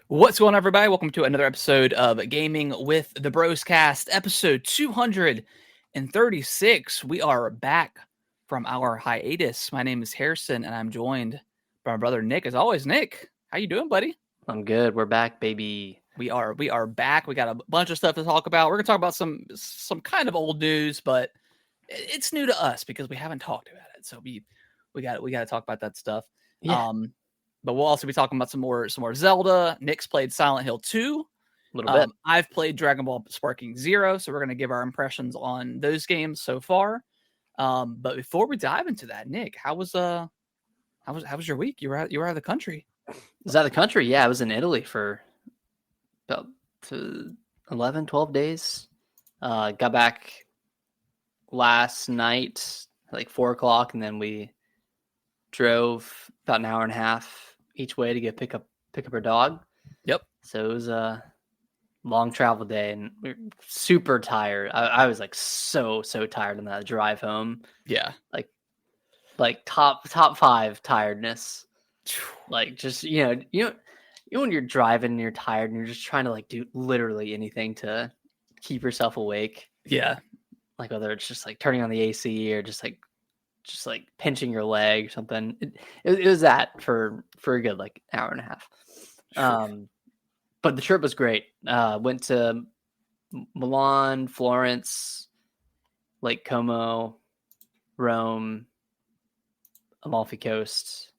What's going on, everybody? Welcome to another episode of Gaming with the Broscast, episode 236. We are back from our hiatus. My name is Harrison, and I'm joined by my brother Nick. As always, Nick, how you doing, buddy? I'm good. We're back, baby. We are back. We got a bunch of stuff to talk about. We're gonna talk about some kind of old news, but it's new to us because we haven't talked about it. So we got to talk about that stuff. Yeah. But we'll also be talking about some more Zelda. Nick's played Silent Hill 2. A little bit. I've played Dragon Ball Sparking Zero, so we're going to give our impressions on those games so far. But before we dive into that, Nick, how was your week? You were out of the country. Was out of the country? Yeah, I was in Italy for about 11, 12 days. Got back last night, like 4 o'clock, and then we drove about an hour and a half each way to go pick up our dog. Yep. So it was a long travel day, and we were super tired. I was like so tired on that drive home. Yeah. Like top 5 tiredness. Like just you know when you're driving and you're tired and you're just trying to like do literally anything to keep yourself awake. Yeah. Like whether it's just like turning on the AC or just like pinching your leg or something. It was that for a good like hour and a half. But the trip was great. Went to Milan, Florence, Lake Como, Rome, Amalfi Coast.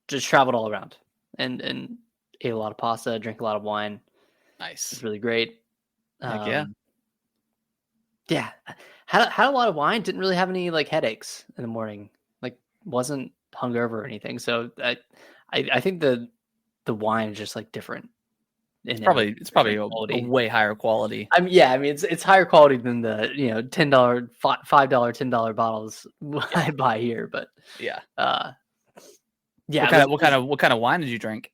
Just traveled all around and ate a lot of pasta, drank a lot of wine. Nice. It's really great. Heck yeah. Yeah, had a lot of wine. Didn't really have any like headaches in the morning. Like wasn't hungover or anything. So I think the wine is just like different. It's probably a way higher quality. It's higher quality than the $10, $5, $10 bottles I buy here. But yeah. Yeah. What kind of wine did you drink?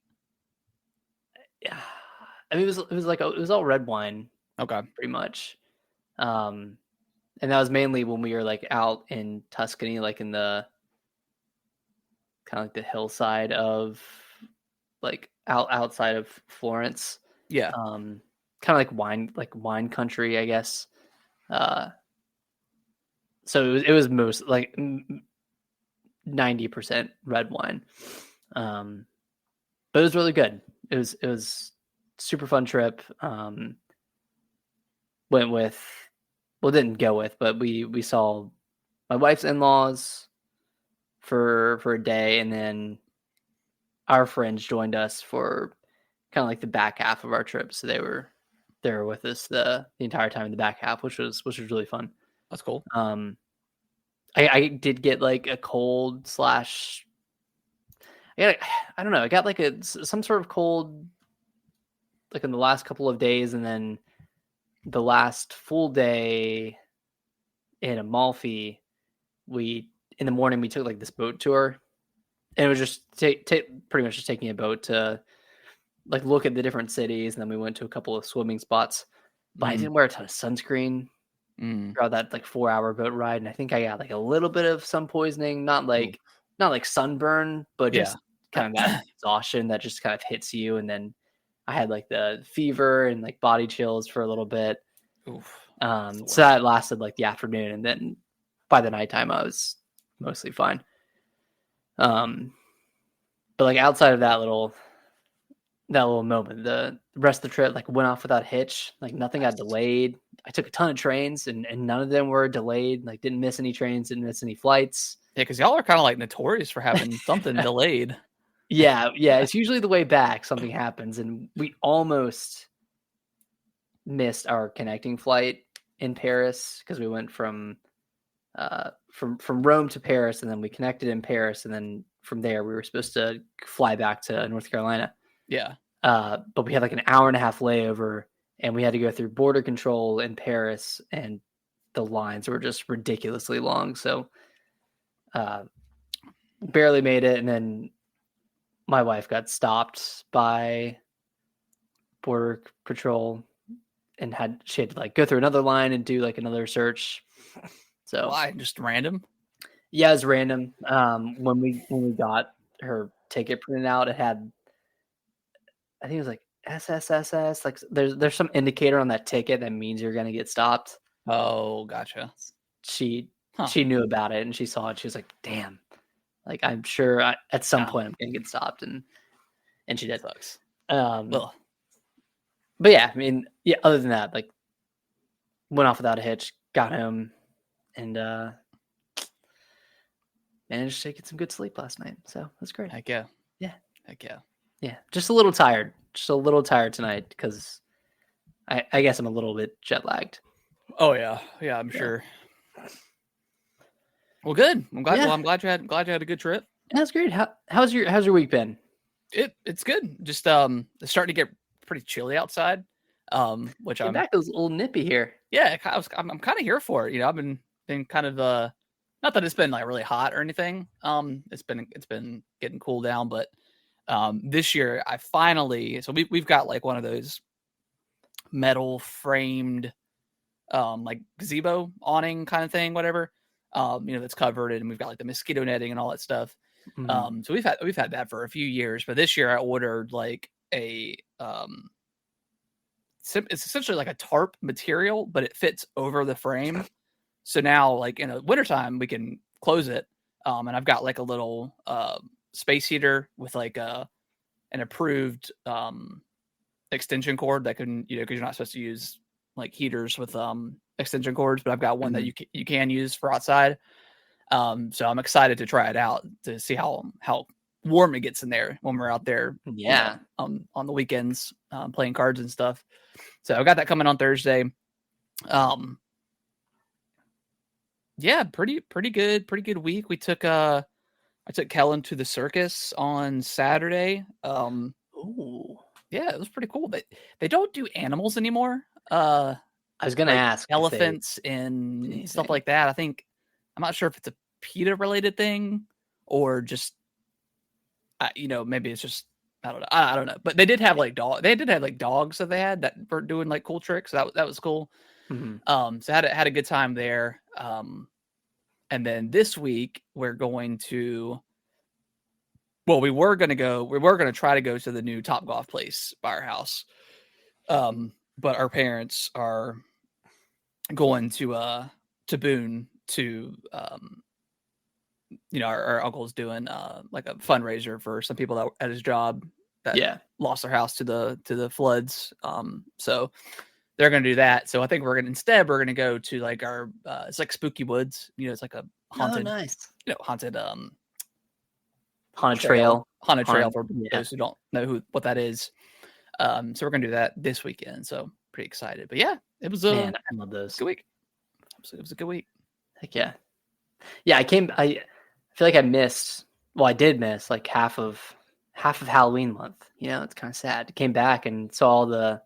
Yeah, I mean it was all red wine. Okay. Pretty much. And that was mainly when we were like out in Tuscany, like in the kind of like the hillside of like outside of Florence. Yeah. Kind of like wine country, I guess. So it was most like 90% red wine. But it was really good. It was super fun trip. Didn't go with, but we saw my wife's in-laws for a day, and then our friends joined us for kind of like the back half of our trip. So they were with us the entire time in the back half, which was really fun. That's cool. I did get like a cold / I don't know. I got like some sort of cold like in the last couple of days, and then the last full day in Amalfi, in the morning we took like this boat tour, and it was just pretty much just taking a boat to like look at the different cities, and then we went to a couple of swimming spots. But I didn't wear a ton of sunscreen throughout that like 4-hour boat ride, and I think I got like a little bit of sun poisoning, not like sunburn, but just kind of that exhaustion that just kind of hits you, and then I had like the fever and like body chills for a little bit. Oof. So that lasted like the afternoon, and then by the nighttime I was mostly fine. But like outside of that little moment, the rest of the trip like went off without a hitch. Like nothing got delayed. I took a ton of trains, and none of them were delayed. Like didn't miss any trains, didn't miss any flights. Yeah, because y'all are kind of like notorious for having something delayed. Yeah. It's usually the way back something happens, and we almost missed our connecting flight in Paris because we went from Rome to Paris, and then we connected in Paris, and then from there we were supposed to fly back to North Carolina. Yeah. But we had like an hour and a half layover, and we had to go through border control in Paris, and the lines were just ridiculously long. So barely made it, and then my wife got stopped by border patrol and she had to like go through another line and do like another search. So why? Just random? Yeah, it was random. When we got her ticket printed out. It had, I think it was like SSSS. Like there's some indicator on that ticket that means you're gonna get stopped. Oh, gotcha. She Huh. she knew about it and she saw it. She was like, "Damn, like I'm sure at some point I'm gonna get stopped," and she did. Sucks. But yeah, I mean, yeah. Other than that, like, went off without a hitch, got home, and managed to get some good sleep last night. So that's great. Heck yeah. Yeah. Heck yeah. Yeah. Just a little tired. Just a little tired tonight because I guess I'm a little bit jet lagged. Oh yeah. Yeah, I'm sure. Well, good. I'm glad. Yeah. Well, I'm glad you had a good trip. That's great. How's your week been? It's good. Just it's starting to get pretty chilly outside. Which I'm back. It was a little nippy here. Yeah, I'm kind of here for it. You know, I've been kind of not that it's been like really hot or anything. It's been getting cool down, but this year I finally, so we've got like one of those metal framed like gazebo awning kind of thing, whatever. You know, that's covered, and we've got like the mosquito netting and all that stuff. Mm-hmm. So we've had that for a few years, but this year I ordered like a it's essentially like a tarp material, but it fits over the frame. So now, like in the wintertime, we can close it. And I've got like a little space heater with like an approved extension cord that can, you know, because you're not supposed to use like heaters with extension cords, but I've got one that you can use for outside. So I'm excited to try it out to see how warm it gets in there when we're out there. Yeah. You know, on the weekends playing cards and stuff. So I got that coming on Thursday. Yeah, pretty good week. We took I took Kellen to the circus on Saturday. Ooh. Yeah, it was pretty cool. They don't do animals anymore. I was gonna like ask elephants and stuff like that. I'm not sure if it's a PETA related thing or just you know, maybe it's just I don't know. I don't know. But they did have like dogs that they had that were doing like cool tricks. That was cool. Mm-hmm. So had a good time there. And then this week we're going to. Well, we were going to try to go to the new Top Golf place by our house. But our parents are going to Boone to you know, our uncle's doing like a fundraiser for some people that at his job that lost their house to the floods. So they're going to do that. So I think we're going to go to like our it's like Spooky Woods. You know, it's like a haunted, you know, haunted trail for those who don't know what that is. So we're going to do that this weekend. So pretty excited. But yeah, it was I love those. Good week. It was a good week. Heck yeah. Yeah, I feel like I missed. Well, I did miss like half of Halloween month. You know, it's kind of sad. I came back and saw the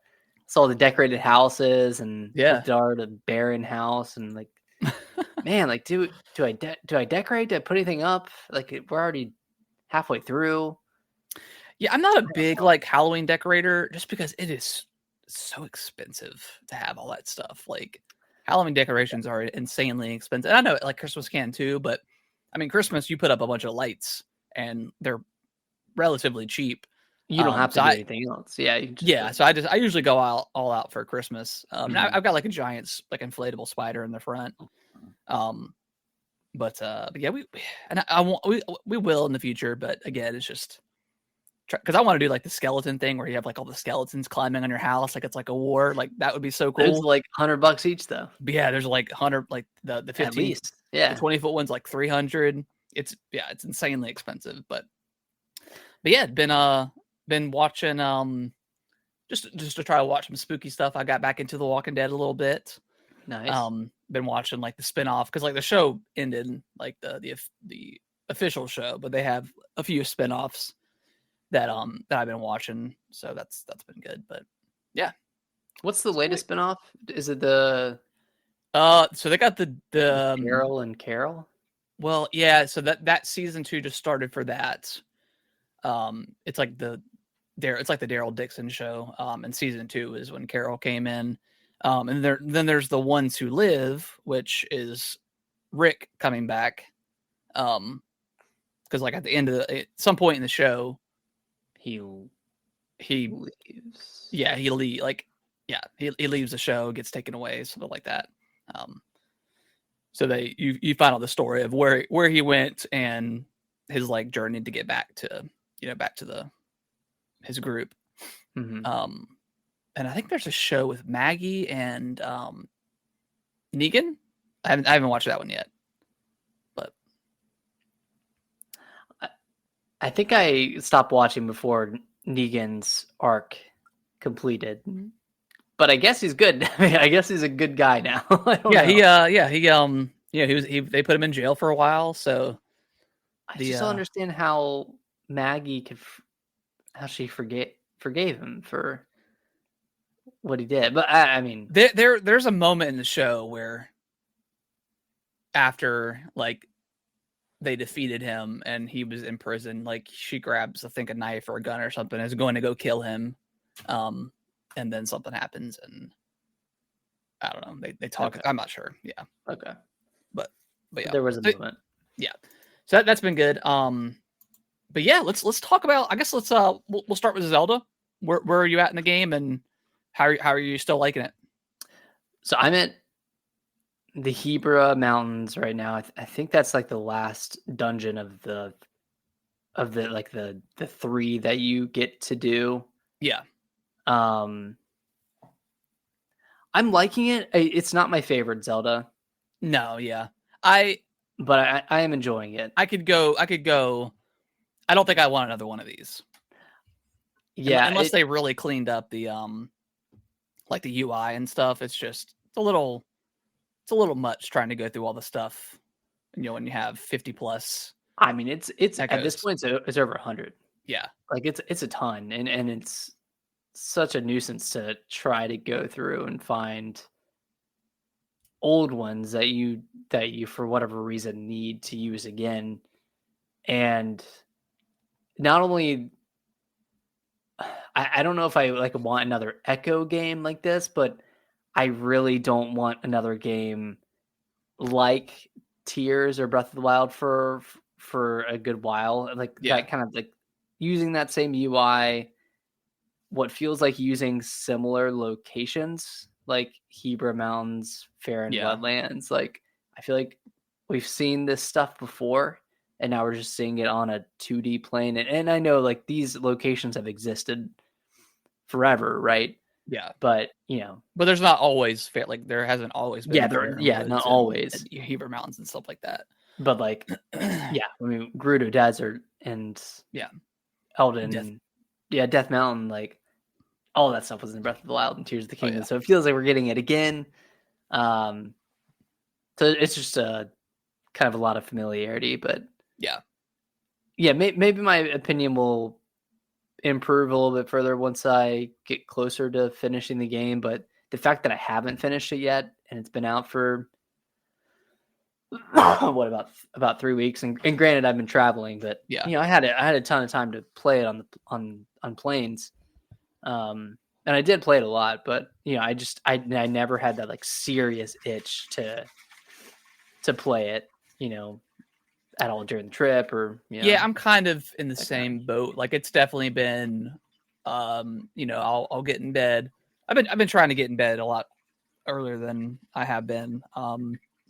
decorated houses and looked at the barren house and like, man, like do I decorate? Do I put anything up? Like we're already halfway through. Yeah, I'm not a big like Halloween decorator just because it is so expensive to have all that stuff. Like Halloween decorations are insanely expensive. And I know like Christmas can too, but I mean Christmas you put up a bunch of lights and they're relatively cheap. You don't have to do anything else. Yeah. So I usually go all out for Christmas. I've got like a giant like inflatable spider in the front. But yeah, we will in the future. But again, it's just because I want to do like the skeleton thing where you have like all the skeletons climbing on your house, like it's like a war. Like that would be so cool. There's like $100 each though. But yeah, there's like 100, like the 15, at least. Yeah, the 20-foot one's like 300. It's insanely expensive. But yeah, been watching just to try to watch some spooky stuff. I got back into The Walking Dead a little bit. Nice. Been watching like the spinoff because like the show ended, like the official show, but they have a few spinoffs that I've been watching, so that's been good. But yeah, what's the latest spinoff? Is it the so they got the Daryl and Carol? Well, yeah, so that season 2 just started for that. It's like the Daryl Dixon show. And season 2 is when Carol came in. And then there's The Ones Who Live, which is Rick coming back. because like at the end of at some point in the show, He he leaves. yeah he he leaves the show, gets taken away, something like that. So you find out the story of where he went and his like journey to get back to his group. Mm-hmm. And I think there's a show with Maggie and Negan. I haven't watched that one yet, but I think I stopped watching before Negan's arc completed. But I guess he's good. I mean, I guess he's a good guy now. I don't know. They put him in jail for a while, so I just don't understand how Maggie how she forgave him for what he did. But I mean, there's a moment in the show where after like they defeated him and he was in prison, like she grabs I think a knife or a gun or something, is going to go kill him, and then something happens and I don't know. They talk. Okay. I'm not sure. Yeah. Okay. But yeah, there was a moment. Yeah. So that's been good. But yeah, let's talk about. I guess we'll start with Zelda. Where are you at in the game, and how are you still liking it? So I'm at the Hebra Mountains right now. I think that's like the last dungeon of the like the three that you get to do. Yeah. I'm liking it. It's not my favorite Zelda. No, yeah. But I am enjoying it. I could go. I don't think I want another one of these. Yeah, unless they really cleaned up the like the UI and stuff. It's a little much trying to go through all the stuff. When you have 50 plus. I mean, it's at this point it's over 100. Yeah, like it's a ton, and it's such a nuisance to try to go through and find old ones that you for whatever reason need to use again. And not only I don't know if I like want another Echo game like this, but I really don't want another game like Tears or Breath of the Wild for a good while. Like that kind of like using that same UI, what feels like using similar locations like Hebra Mountains, Fair and Wetlands. Like I feel like we've seen this stuff before, and now we're just seeing it on a 2D plane. And I know like these locations have existed forever, right? Yeah, but but there's not always fair. Like there hasn't always been. Not always Hebra Mountains and stuff like that. But like, I mean, Gerudo Desert and Elden, Death Mountain, like all that stuff was in Breath of the Wild and Tears of the Kingdom. So it feels like we're getting it again. So it's just a kind of a lot of familiarity, but maybe my opinion will improve a little bit further once I get closer to finishing the game. But the fact that I haven't finished it yet and it's been out for what about 3 weeks, and granted I've been traveling, but I had a ton of time to play it on planes, and I did play it a lot, but I never had that like serious itch to play it at all during the trip, or I'm kind of in the same boat. Like it's definitely been I'll get in bed. I've been trying to get in bed a lot earlier than I have been.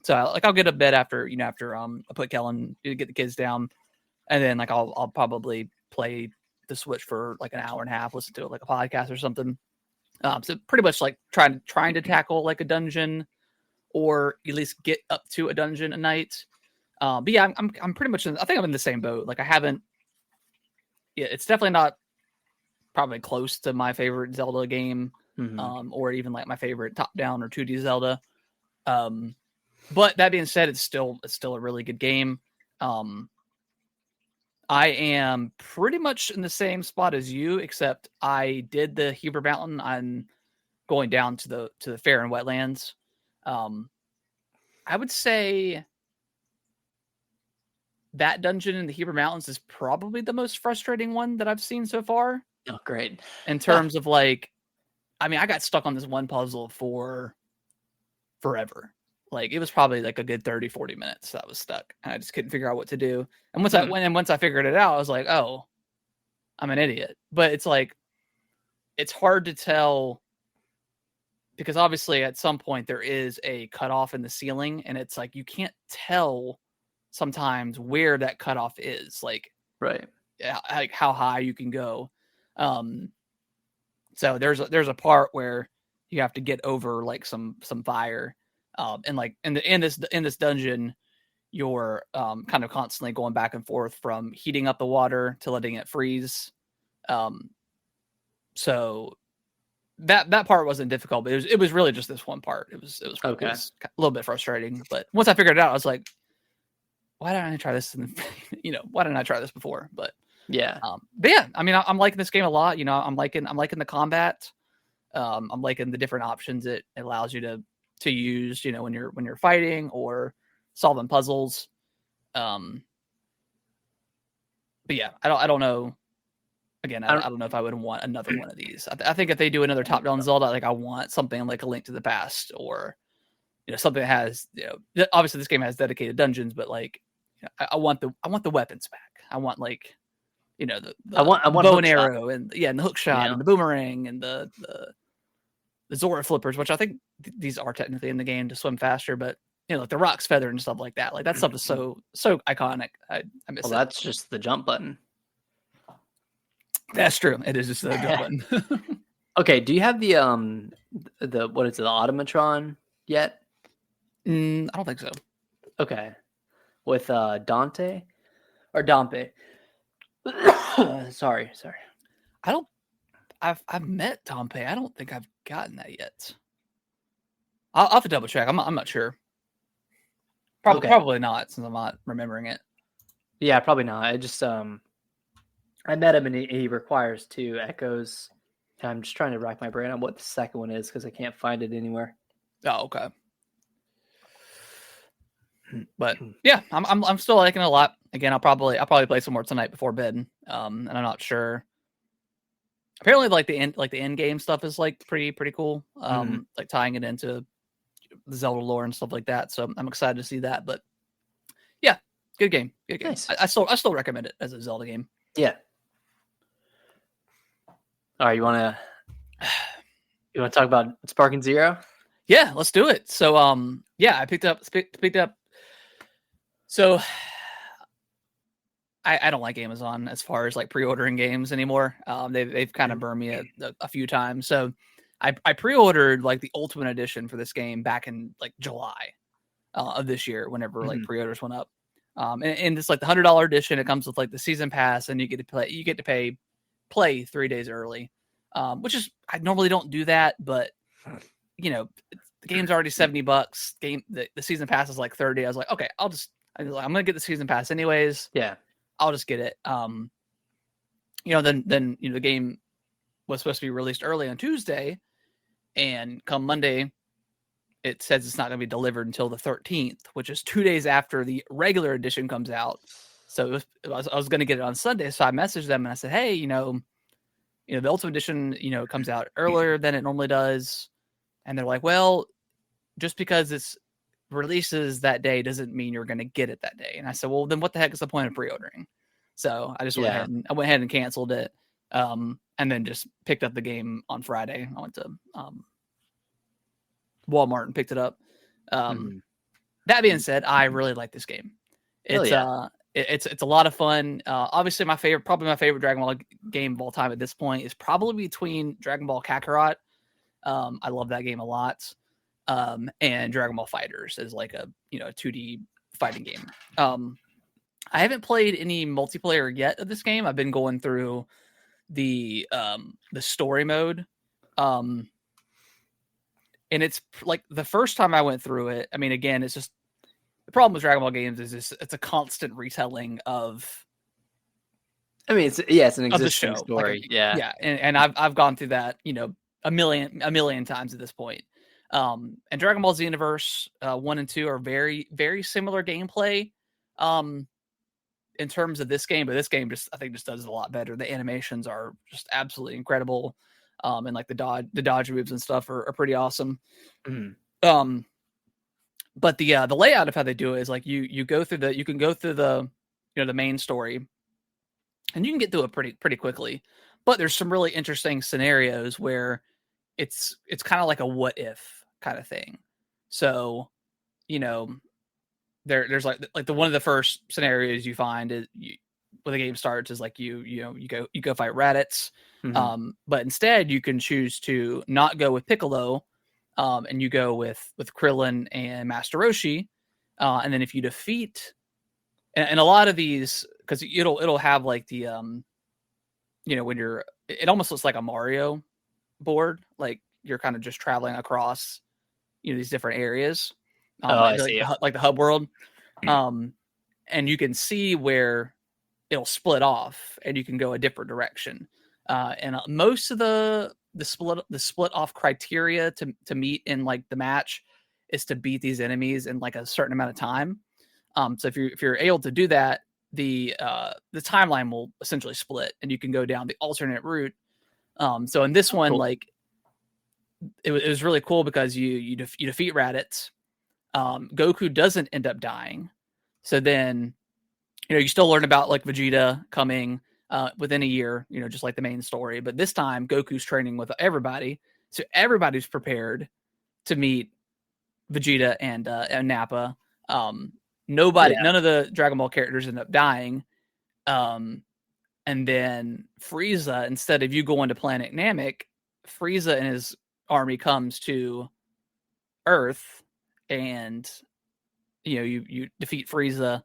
So I'll get to bed after I put Kellen to get the kids down, and then like I'll probably play the Switch for like an hour and a half, listen to like a podcast or something. So pretty much like trying to tackle like a dungeon, or at least get up to a dungeon a night. But yeah, I'm pretty much I think I'm in the same boat. Like I haven't. Yeah, it's definitely not probably close to my favorite Zelda game, or even like my favorite top-down or 2D Zelda. But that being said, it's still a really good game. I am pretty much in the same spot as you, except I did the Hebra Mountain. I'm going down to the Fair and Wetlands. I would say that dungeon in the Hebra Mountains is probably the most frustrating one that I've seen so far. Oh, great. In terms of like, I mean, I got stuck on this one puzzle for forever. Like it was probably like a good 30, 40 minutes that I was stuck. And I just couldn't figure out what to do. And once I figured it out, I was like, oh, I'm an idiot. But it's like, it's hard to tell because obviously at some point there is a cutoff in the ceiling, and it's like you can't tell sometimes where that cutoff is, like Right. like how high you can go. So there's a part where you have to get over like some fire, and like in this dungeon, you're kind of constantly going back and forth from heating up the water to letting it freeze. So that part wasn't difficult, but it was really just this one part. It was Okay. it was a little bit frustrating, but once I figured it out, I was like, why didn't I try this? Why didn't I try this before? But yeah, I mean, I'm liking this game a lot. I'm liking the combat. I'm liking the different options it allows you to use. When you're fighting or solving puzzles. But yeah, I don't know. Again, I don't know if I would want another one of these. I think if they do another top-down Zelda, like I want something like A Link to the Past, or something that has obviously this game has dedicated dungeons, but like I want the weapons back. I want like the I want bow and arrow and the hook shot and the boomerang and the Zora flippers, which I think these are technically in the game to swim faster, but like the Rock's feather and stuff like that. Like that stuff is so iconic. I miss it. Well, that's just the jump button. That's true. It is just the jump button. Okay, do you have the what is it, the automatron yet? I don't think so. Okay, with Dante or Dompe. sorry. I've met Dompe. I don't think I've gotten that yet. I'll have to double check. I'm not sure. Probably not, since I'm not remembering it. Yeah, probably not. I just I met him and he requires 2 echoes. I'm just trying to rack my brain on what the second one is because I can't find it anywhere. Oh, okay. But yeah, I'm still liking it a lot. Again, I'll probably play some more tonight before bed. And I'm not sure. Apparently, like the end game stuff is like pretty cool. Like tying it into the Zelda lore and stuff like that. So I'm excited to see that. But yeah, good game. Good game. Nice. I still recommend it as a Zelda game. Yeah. All right, you want to talk about Sparking Zero? Yeah, let's do it. So I picked up. So I don't like Amazon as far as like pre-ordering games anymore. They've kind of burned me a few times. So I pre-ordered like the Ultimate Edition for this game back in like July of this year, whenever like pre-orders went up. And it's like the $100 edition. It comes with like the season pass, and you get to play 3 days early, which is, I normally don't do that, but the game's already $70. The season pass is like 30. I was like, okay, I'm gonna get the season pass anyways. Yeah, I'll just get it. Then the game was supposed to be released early on Tuesday, and come Monday, it says it's not going to be delivered until the 13th, which is 2 days after the regular edition comes out. So I was going to get it on Sunday. So I messaged them and I said, hey, the Ultimate Edition, comes out earlier than it normally does. And they're like, well, just because it's releases that day doesn't mean you're going to get it that day. And I said, well, then what the heck is the point of pre-ordering? So I just went ahead and canceled it. And then just picked up the game on Friday. I went to Walmart and picked it up. That being said, I really like this game. It's it's a lot of fun. Obviously, probably my favorite Dragon Ball game of all time at this point is probably between Dragon Ball Kakarot. I love that game a lot. And Dragon Ball Fighters is like a 2D fighting game. I haven't played any multiplayer yet of this game. I've been going through the story mode. And it's like the first time I went through it, I mean, again, it's just the problem with Dragon Ball games is it's a constant retelling of. I mean, it's an existing story. Yeah, and I've gone through that, a million times at this point. And Dragon Ball Xenoverse 1 and 2 are very, very similar gameplay in terms of this game, but this game I think does it a lot better. The animations are just absolutely incredible. And like the dodge moves and stuff are pretty awesome. But the layout of how they do it is like you can go through the the main story, and you can get through it pretty quickly. But there's some really interesting scenarios where it's kind of like a what if kind of thing. So, you know, there's like the one of the first scenarios you find is when the game starts is like you go fight Raditz, Mm-hmm. but instead you can choose to not go with Piccolo, and you go with Krillin and Master Roshi, and then if you defeat and a lot of these because it'll have like the when it almost looks like a Mario board, like you're kind of just traveling across these different areas, Oh, like I see. like the hub world, um, and you can see where it'll split off, and you can go a different direction. And most of the split off criteria to meet in like the match is to beat these enemies in like a certain amount of time. So if you're able to do that, the timeline will essentially split, and you can go down the alternate route. So in this one, Cool. like it was really cool because you defeat Raditz. Goku doesn't end up dying, so then you still learn about like Vegeta coming within a year, just like the main story. But this time, Goku's training with everybody, so everybody's prepared to meet Vegeta and Nappa. Yeah. None of the Dragon Ball characters end up dying. Um, and then Frieza, instead of you going to Planet Namek, Frieza and his army comes to Earth, and you defeat Frieza.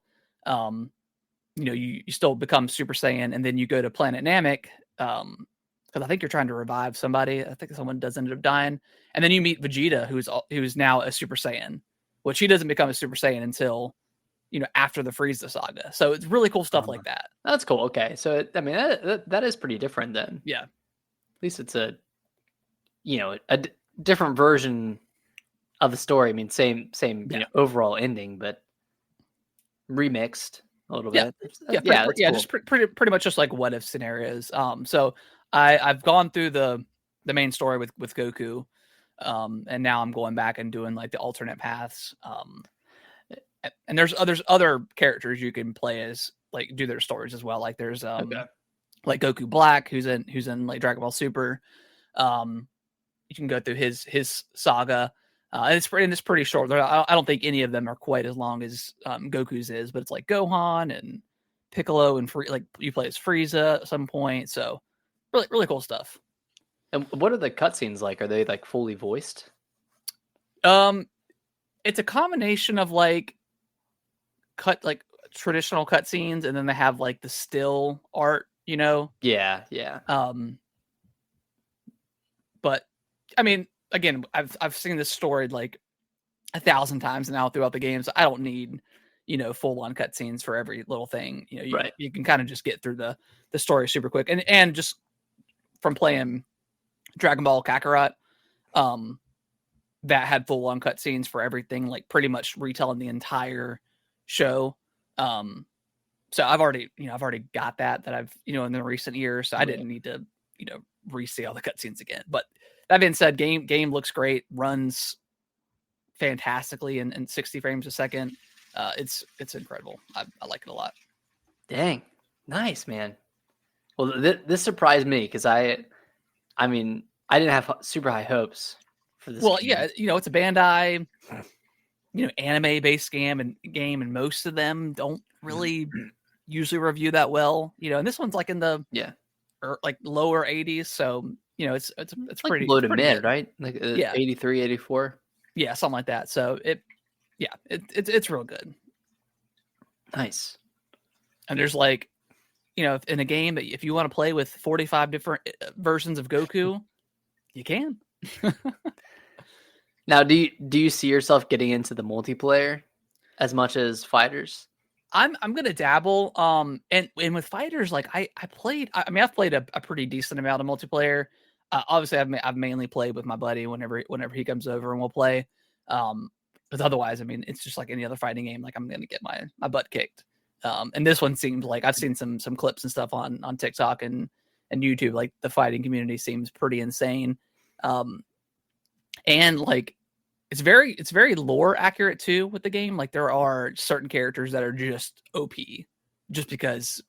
You still become Super Saiyan, and then you go to Planet Namek, because I think you're trying to revive somebody. I think someone does end up dying, and then you meet Vegeta, who's now a Super Saiyan, which he doesn't become a Super Saiyan until after the Frieza saga. So it's really cool stuff like that. That's cool. Okay, so I mean that is pretty different then. Yeah, At least it's a different version of the story. I mean, same yeah, overall ending, but remixed a little yeah, bit. yeah, That's cool. just pretty much just like what if scenarios. So I've gone through the main story with Goku, and now I'm going back and doing like the alternate paths. And there's other characters you can play as like do their stories as well. Like there's Okay. like Goku Black who's in like Dragon Ball Super. You can go through his saga. And it's pretty short. I don't think any of them are quite as long as Goku's is, but it's like Gohan and Piccolo and like you play as Frieza at some point. So really cool stuff. And what are the cutscenes like? Are they like fully voiced? It's a combination of like traditional cutscenes, and then they have like the still art. Yeah. But I mean, again, I've seen this story like 1,000 times now throughout the game, so I don't need full on cutscenes for every little thing. Right. You can kind of just get through the story super quick, and just from playing Dragon Ball Kakarot, that had full on cutscenes for everything, like pretty much retelling the entire show. So I've already got that I've in the recent years, so I didn't need to re-see all the cutscenes again. But that being said, game looks great, runs fantastically in 60 frames a second. It's incredible. I like it a lot. Dang, nice, man. Well, this surprised me because I mean, I didn't have super high hopes for this. Well, game. yeah, it's a Bandai, anime based game, and most of them don't really usually review that well. And this one's like in the like lower 80s, so it's like pretty low to pretty mid, good. right? Like 83, 84. Yeah, something like that. So it's real good. Nice. And there's like, in a game, if you want to play with 45 different versions of Goku, you can. Now, do you see yourself getting into the multiplayer as much as fighters? I'm gonna dabble. And with fighters, like I've played a pretty decent amount of multiplayer. Obviously, I've mainly played with my buddy whenever he comes over and we'll play. But otherwise, I mean, it's just like any other fighting game. Like I'm gonna get my butt kicked. And this one seems like I've seen some clips and stuff on TikTok and YouTube. Like the fighting community seems pretty insane. And like it's very lore accurate too with the game. Like there are certain characters that are just OP, just because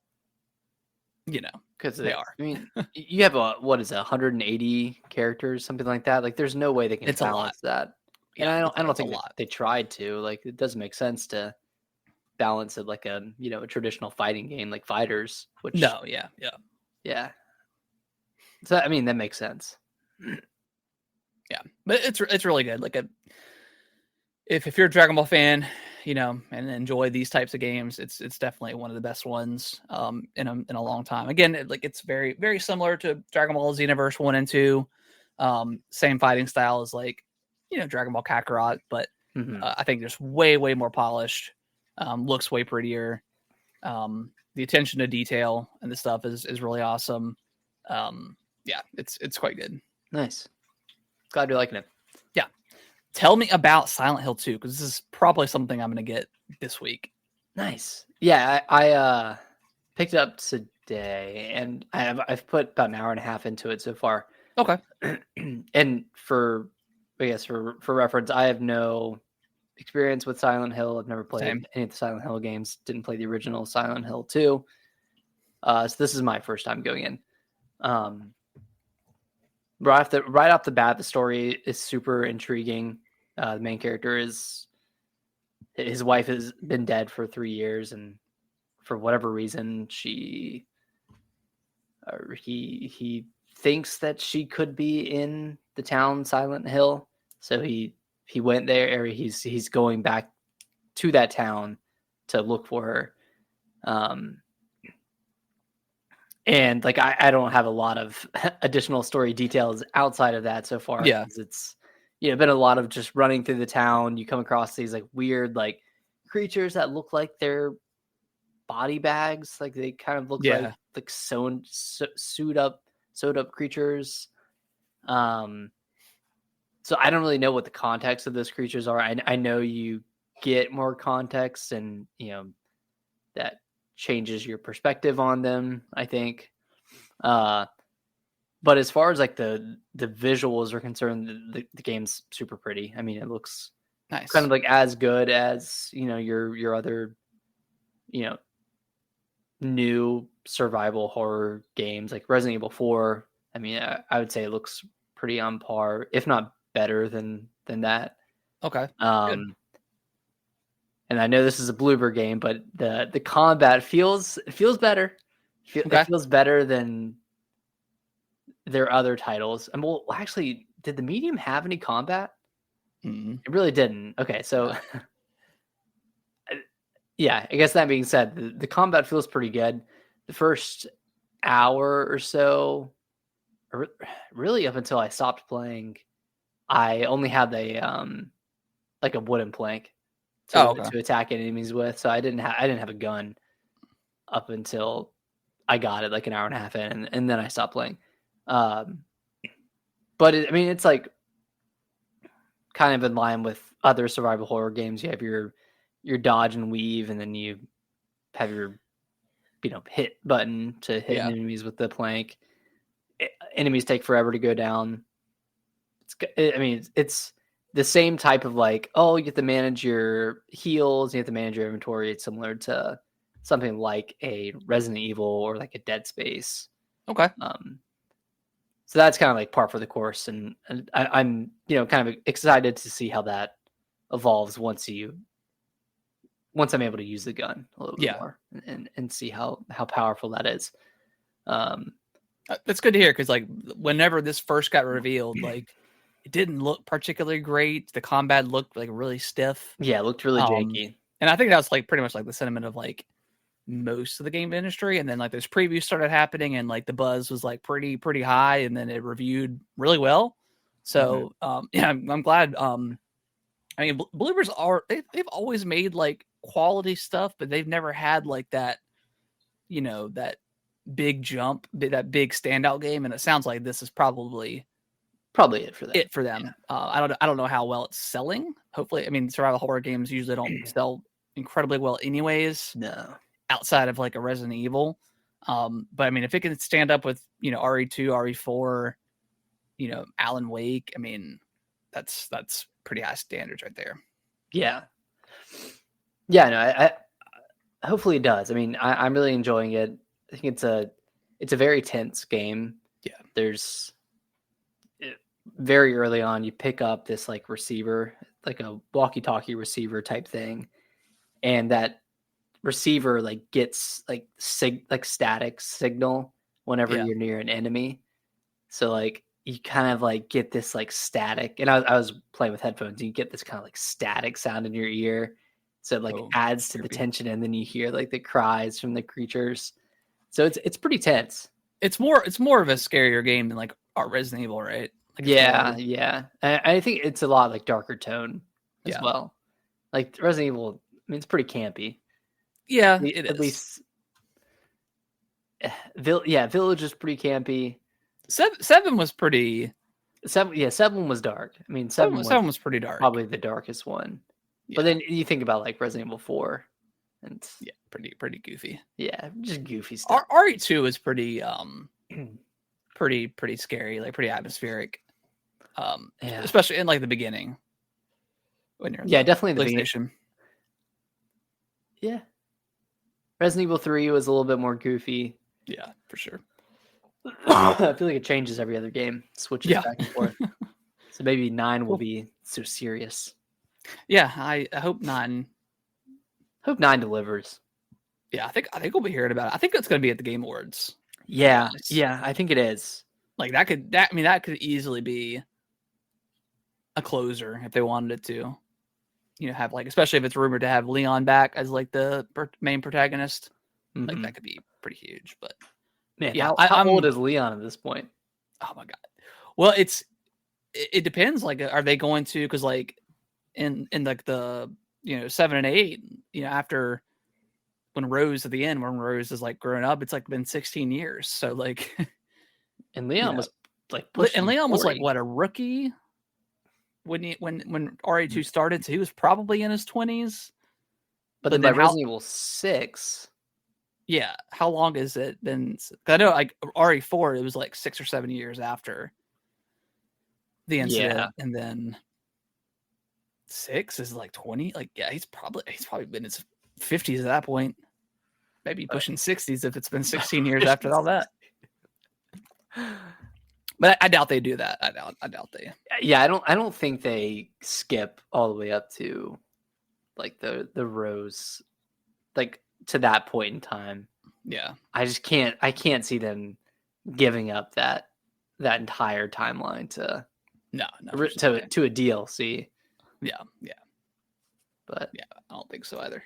Because they are. I mean, you have what is it, 180 characters, something like that. Like, there's no way they can It's a lot. balance that. And Yeah, I don't it's a think lot. they tried to. Like, it doesn't make sense to balance it like a a traditional fighting game like Fighters, which No, yeah. yeah. So I mean that makes sense. Yeah, but it's really good. Like if you're a Dragon Ball fan, and enjoy these types of games, it's definitely one of the best ones in a long time. Again, it's very very similar to Dragon Ball Xenoverse 1 and 2. Same fighting style as Dragon Ball Kakarot, but Mm-hmm. I think just way way more polished. Looks way prettier. The attention to detail and the stuff is really awesome. Yeah, it's quite good. Nice. Glad you're liking it. Yeah. Tell me about Silent Hill 2, because this is probably something I'm going to get this week. Nice. Yeah, I picked it up today, and I've put about an hour and a half into it so far. Okay. And for reference, I have no experience with Silent Hill. I've never played Same. any of the Silent Hill games. Didn't play the original Silent Hill 2. So this is my first time going in. Right off the bat, the story is super intriguing. The main character his wife has been dead for 3 years, and for whatever reason, he thinks that she could be in the town Silent Hill. So he went there, or he's going back to that town to look for her. And like I don't have a lot of additional story details outside of that so far. Yeah. It's been a lot of just running through the town. You come across these like weird like creatures that look like they're body bags. Like they kind of look like sewed up creatures. So I don't really know what the context of those creatures are. I know you get more context, and that changes your perspective on them, I think. But as far as like the visuals are concerned, the game's super pretty. I mean, it looks Nice. kind of like as good as your other new survival horror games like Resident Evil 4. I mean, I would say it looks pretty on par, if not better than that. Okay. And I know this is a Bloober game, but the combat feels better. It feels better than their other titles. And well, actually, did the medium have any combat? Mm-hmm. It really didn't. Okay, so yeah, I guess that being said, the combat feels pretty good. The first hour or so, or really up until I stopped playing, I only had like a wooden plank to attack enemies with. So I didn't have a gun up until I got it like an hour and a half in, and then I stopped playing. But I mean, it's like kind of in line with other survival horror games. You have your dodge and weave, and then you have your hit button to hit enemies with the plank. Enemies take forever to go down. It's the same type of like, oh, you have to manage your heals, you have to manage your inventory. It's similar to something like a Resident Evil or like a Dead Space. Okay. So that's kind of like par for the course, and I'm kind of excited to see how that evolves once I'm able to use the gun a little bit more and see how powerful that is. That's good to hear, because like whenever this first got revealed, like it didn't look particularly great. The combat looked like really stiff. Yeah, it looked really janky. And I think that was like pretty much like the sentiment of like most of the game industry. And then like those previews started happening, and like the buzz was like pretty high, and then it reviewed really well. So I'm glad. I mean, Bloopers they've always made like quality stuff, but they've never had like that, that big jump, that big standout game. And it sounds like this is probably it for them. Yeah. I don't know how well it's selling. Hopefully, I mean, survival horror games usually don't sell incredibly well anyways. No, outside of like a Resident Evil. But I mean, if it can stand up with RE2, RE4, Alan Wake, I mean, that's pretty high standards right there. Yeah. Yeah, no, I hopefully it does. I mean, I'm really enjoying it. I think it's a very tense game. Yeah. There's very early on, you pick up this like receiver, like a walkie-talkie receiver type thing, and that receiver like gets like static signal whenever Yeah. you're near an enemy. So like you kind of like get this like static, and I was playing with headphones, and you get this kind of like static sound in your ear. So it like adds to the tension, and then you hear like the cries from the creatures. So it's pretty tense. It's more of a scarier game than like Resident Evil, right? Like Yeah. I think it's a lot like darker tone as well. Like Resident Evil, I mean, it's pretty campy. Yeah, it is. At least, Village is pretty campy. Seven was pretty. 7 was dark. I mean, seven was pretty dark. Probably the darkest one. Yeah. But then you think about like Resident Evil 4, and pretty goofy. Yeah, just goofy stuff. RE2 is pretty pretty scary, like pretty atmospheric. Especially in like the beginning when you're definitely the beginning. Yeah, Resident Evil 3 was a little bit more goofy. Yeah, for sure. I feel like it changes every other game, switches back and forth. So maybe 9 will be so serious. Yeah, I hope 9. Hope 9 delivers. Yeah, I think we'll be hearing about it. I think it's going to be at the Game Awards. Yeah, I think it is. Like that could easily be a closer if they wanted it to. You know, have like, especially if it's rumored to have Leon back as like the main protagonist. Mm-hmm. Like that could be pretty huge. But man, yeah, how old is Leon at this point? Oh my god. Well, it depends. Like, are they going to? Because like in like the 7 and 8, after when Rose at the end, when Rose is like growing up, it's like been 16 years. So like, and Leon was like, Leon was like what, a rookie when RE2 started, so he was probably in his 20s. But then by Resident Evil 6, yeah, how long has it been? I know like RE4, it was like 6 or 7 years after the incident, and then 6 is like 20. Like, yeah, he's probably been in his 50s at that point, maybe pushing 60s if it's been 16 years after all that. But I doubt they do that. I doubt they. Yeah, I don't think they skip all the way up to like the Rose, like to that point in time. Yeah, I can't see them giving up that entire timeline to a DLC. Yeah. But yeah, I don't think so either.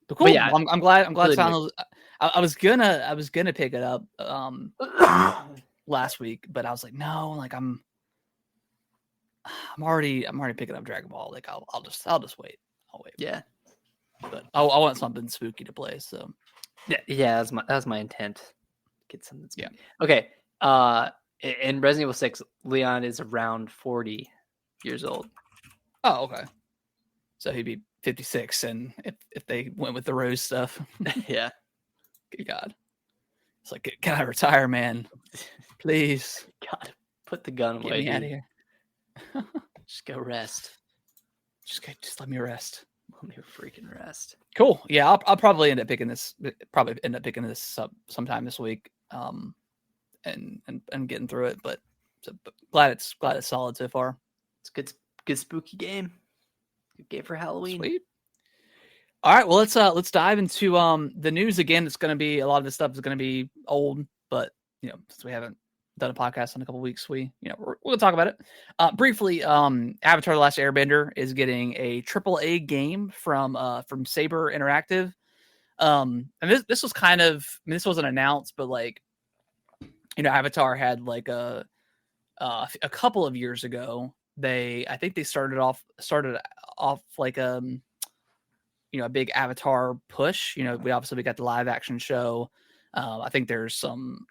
But cool. Yeah, I'm glad. Really I was gonna pick it up last week, but I was like, no, like I'm already picking up Dragon Ball. Like I'll just wait. I'll wait. Yeah, but I want something spooky to play. So yeah, that's my intent. Get something spooky. Yeah. Okay. In Resident Evil 6, Leon is around 40 years old. Oh, okay. So he'd be 56, and if they went with the Rose stuff. Yeah. Good God. It's like, can I retire, man? Please. God, put the gun away. Get me out of here. Just go rest. Just let me rest. Let me freaking rest. Cool. Yeah, I'll probably end up picking this. Up sometime this week. And getting through it, but glad it's solid so far. It's good spooky game. Good game for Halloween. Sweet. All right, well let's dive into the news again. It's going to be a lot of this stuff is going to be old, but since we haven't done a podcast in a couple of weeks, we're going to talk about it briefly. Avatar: The Last Airbender is getting a AAA game from Saber Interactive, and this was kind of, I mean, this wasn't announced, but like, Avatar had like a couple of years ago. I think they started off like a big Avatar push. We got the live action show. I think there's some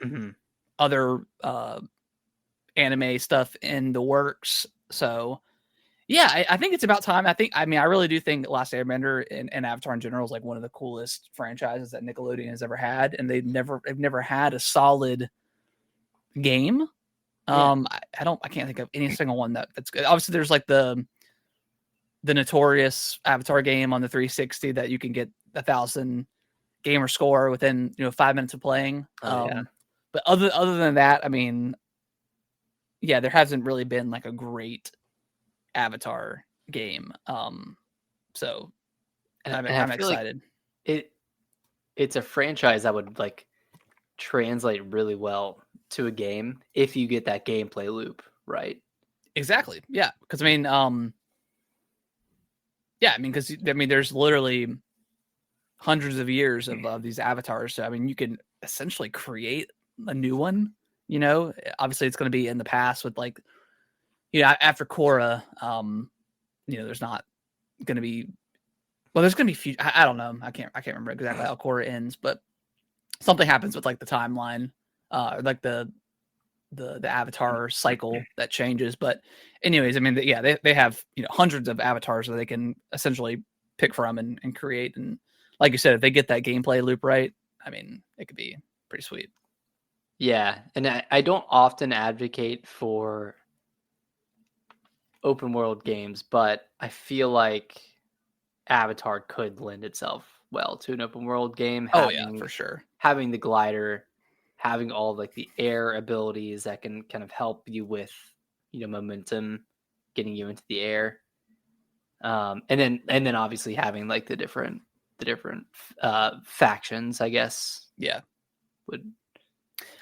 other anime stuff in the works. So yeah, I think it's about time. I really do think Last Airbender and Avatar in general is like one of the coolest franchises that Nickelodeon has ever had, and they've never had a solid game. Yeah. I can't think of any single one that's good. Obviously, there's like the notorious Avatar game on the 360 that you can get 1,000 gamer score within 5 minutes of playing. Oh yeah. But other than that, I mean, yeah, there hasn't really been like a great Avatar game. So And I I'm feel like excited. it it's a franchise that would like translate really well to a game if you get that gameplay loop right. Exactly. Yeah, because I mean, yeah, I mean, there's literally hundreds of years of these avatars. So I mean, you can essentially create a new one. Obviously, it's going to be in the past with like, after Korra, there's not going to be. Well, there's going to be future. I don't know. I can't remember exactly how Korra ends, but something happens with like the timeline, like the avatar cycle that changes. But anyways, I mean, yeah, they have hundreds of avatars that they can essentially pick from and create. And like you said, if they get that gameplay loop right, I mean, it could be pretty sweet. Yeah, and I don't often advocate for open world games, but I feel like Avatar could lend itself well to an open world game, Oh yeah, for sure. having the glider, having all like the air abilities that can kind of help you with momentum, getting you into the air, and then obviously having like the different factions, I guess. Yeah. Would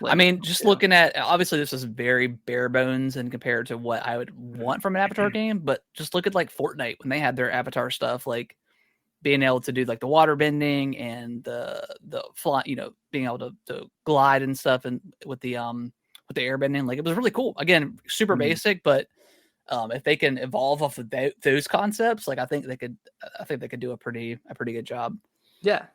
I lend mean, itself just to. looking at, obviously this is very bare bones and compared to what I would want from an Avatar game, but just look at like Fortnite when they had their Avatar stuff, like being able to do like the water bending and the fly, being able to glide and stuff, and with the air bending, like it was really cool. Again, super Mhm. basic, but if they can evolve off of those concepts, like I think they could do a pretty good job. Yeah.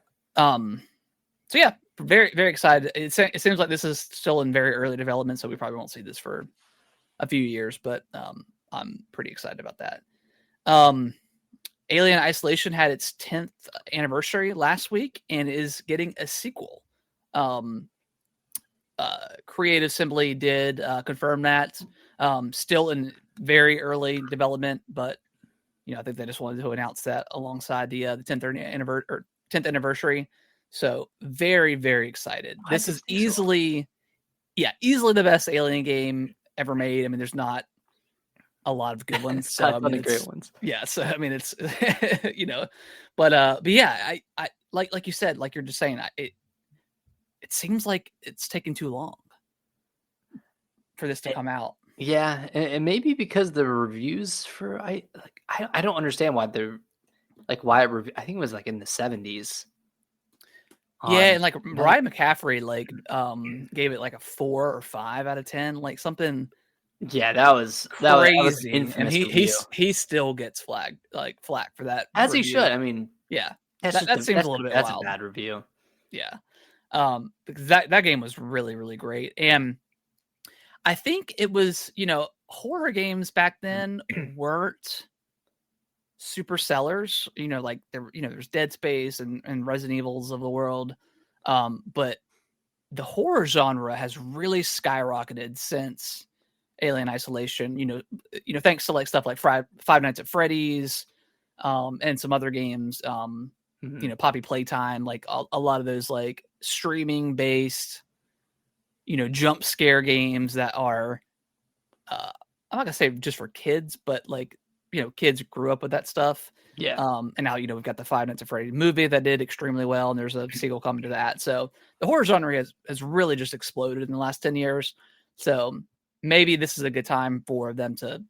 So yeah, very very excited. It seems like this is still in very early development, so we probably won't see this for a few years, but I'm pretty excited about that. Alien Isolation had its 10th anniversary last week and is getting a sequel. Um, Creative Assembly did confirm that. Still in very early development, but I think they just wanted to announce that alongside the 10th anniversary. So very very excited. I This could is see so. easily the best Alien game ever made. I mean, there's not a lot of good ones. So Not I a ton mean, of great it's ones. yeah. So I mean, it's but yeah, I like you said, like you're just saying, it seems like it's taking too long for this to come out. Yeah, and maybe because the reviews for I don't understand why they're like why it I think it was like in the 70s Yeah, on and like Meta. Mariah McCaffrey gave it like a 4 or 5 out of 10, like something Yeah, that was an crazy, and infamous review. he still gets flack for that As he should. review. I mean, Yeah, that's that seems a little bit that's a wild. bad review. Yeah, because that game was really really great, and I think it was horror games back then weren't super sellers. Like there's Dead Space and Resident Evils of the world, but the horror genre has really skyrocketed since Alien Isolation. Thanks to like stuff like Five Nights at Freddy's, and some other games. Mhm. Poppy Playtime, like a lot of those like streaming based, jump scare games that are, I'm not gonna say just for kids, but like kids grew up with that stuff. Yeah. And now we've got the Five Nights at Freddy's movie that did extremely well, and there's a sequel coming to that. So the horror genre has really just exploded in the last 10 years. So maybe this is a good time for them to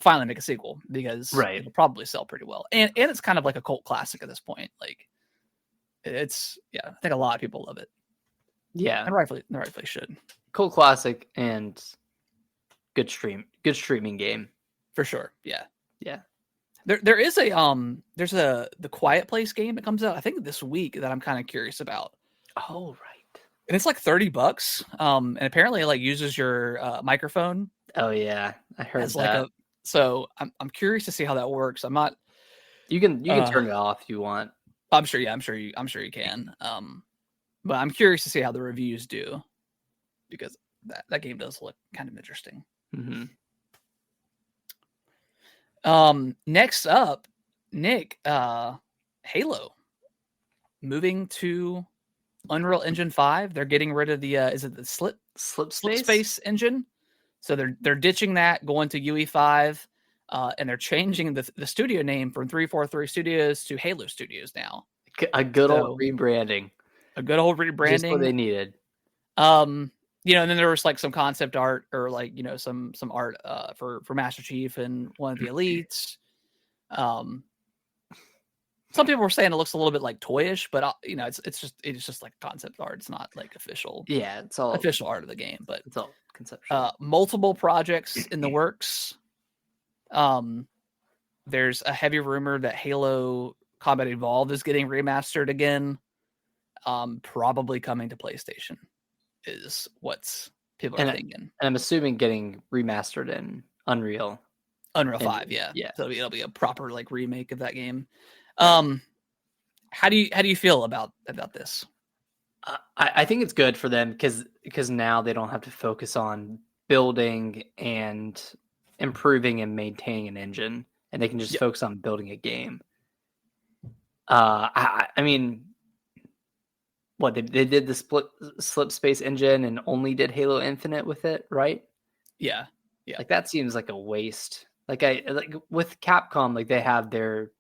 finally make a sequel, because Right. it'll probably sell pretty well. And it's kind of like a cult classic at this point. Like it's I think a lot of people love it, Yeah. and rightfully should. Cult classic and good streaming game. For sure. Yeah. Yeah. There is there's the Quiet Place game that comes out, I think this week, that I'm kind of curious about. Oh, right. And it's like $30. And apparently it like uses your microphone Oh yeah, I heard as like that. so I'm curious to see how that works. I'm not You can turn it off if you want. I'm sure I'm sure you can. But I'm curious to see how the reviews do, because that game does look kind of interesting. Mm-hmm. Next up, Nick, Halo moving to Unreal Engine 5. They're getting rid of the is it the slip space engine? So they're ditching that, going to UE5, and they're changing the studio name from 343 Studios to Halo Studios now. A good old rebranding. A good old rebranding. Just what they needed. And then there was like some concept art or like some art for Master Chief and one of the elites. Some people were saying it looks a little bit like toyish, but it's just like concept art. It's not like official. Yeah, it's all official art of the game, but it's all conceptual. Multiple projects in the works. There's a heavy rumor that Halo Combat Evolved is getting remastered again. Probably coming to PlayStation is what's people are thinking. And I'm assuming getting remastered in Unreal 5, yeah. So it'll be a proper like remake of that game. How do you feel about this? I think it's good for them because now they don't have to focus on building and improving and maintaining an engine, and they can just focus on building a game. I mean, what they did the slip space engine and only did Halo Infinite with it, right? Yeah. Like that seems like a waste. Like with Capcom, like they have their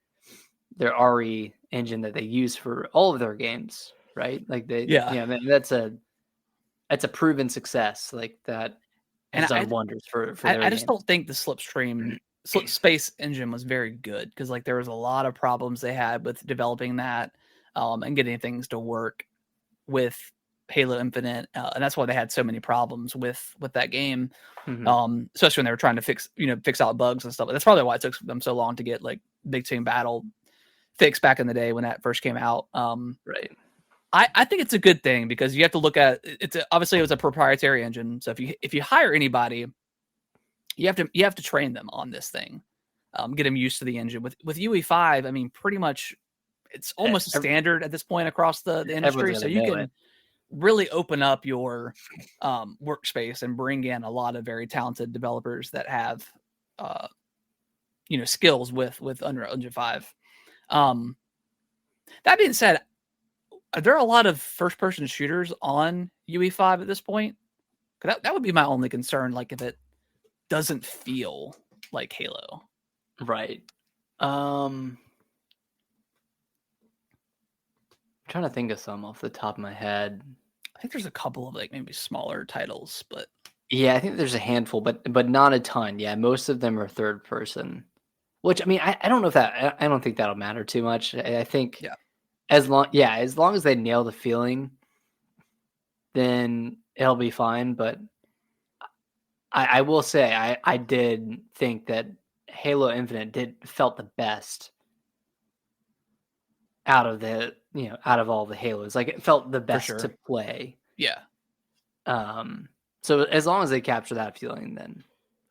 RE engine that they use for all of their games, right? Like that's a proven success. Like that has done wonders for their I just don't think the slip space engine was very good because like there was a lot of problems they had with developing that and getting things to work with Halo Infinite, and that's why they had so many problems with that game. Mm-hmm. Especially when they were trying to fix out bugs and stuff. That's probably why it took them so long to get like Big Team Battle fixed back in the day when that first came out. Right. I think it's a good thing because you have to look at obviously it was a proprietary engine. So if you hire anybody, you have to train them on this thing, get them used to the engine. With UE5, I mean, pretty much it's almost a standard at this point across the industry. So you can really open up your workspace and bring in a lot of very talented developers that have skills with Unreal Engine 5. That being said, are there a lot of first-person shooters on UE5 at this point? That would be my only concern, like if it doesn't feel like Halo. Right. I'm trying to think of some off the top of my head. I think there's a couple of like maybe smaller titles, but yeah, I think there's a handful, but not a ton. Yeah, most of them are third person. Which I mean, I don't know if I don't think that'll matter too much. I think as long as they nail the feeling, then it'll be fine. But I will say I did think that Halo Infinite felt the best out of all the Halos. Like it felt the best to play. Yeah. So as long as they capture that feeling, then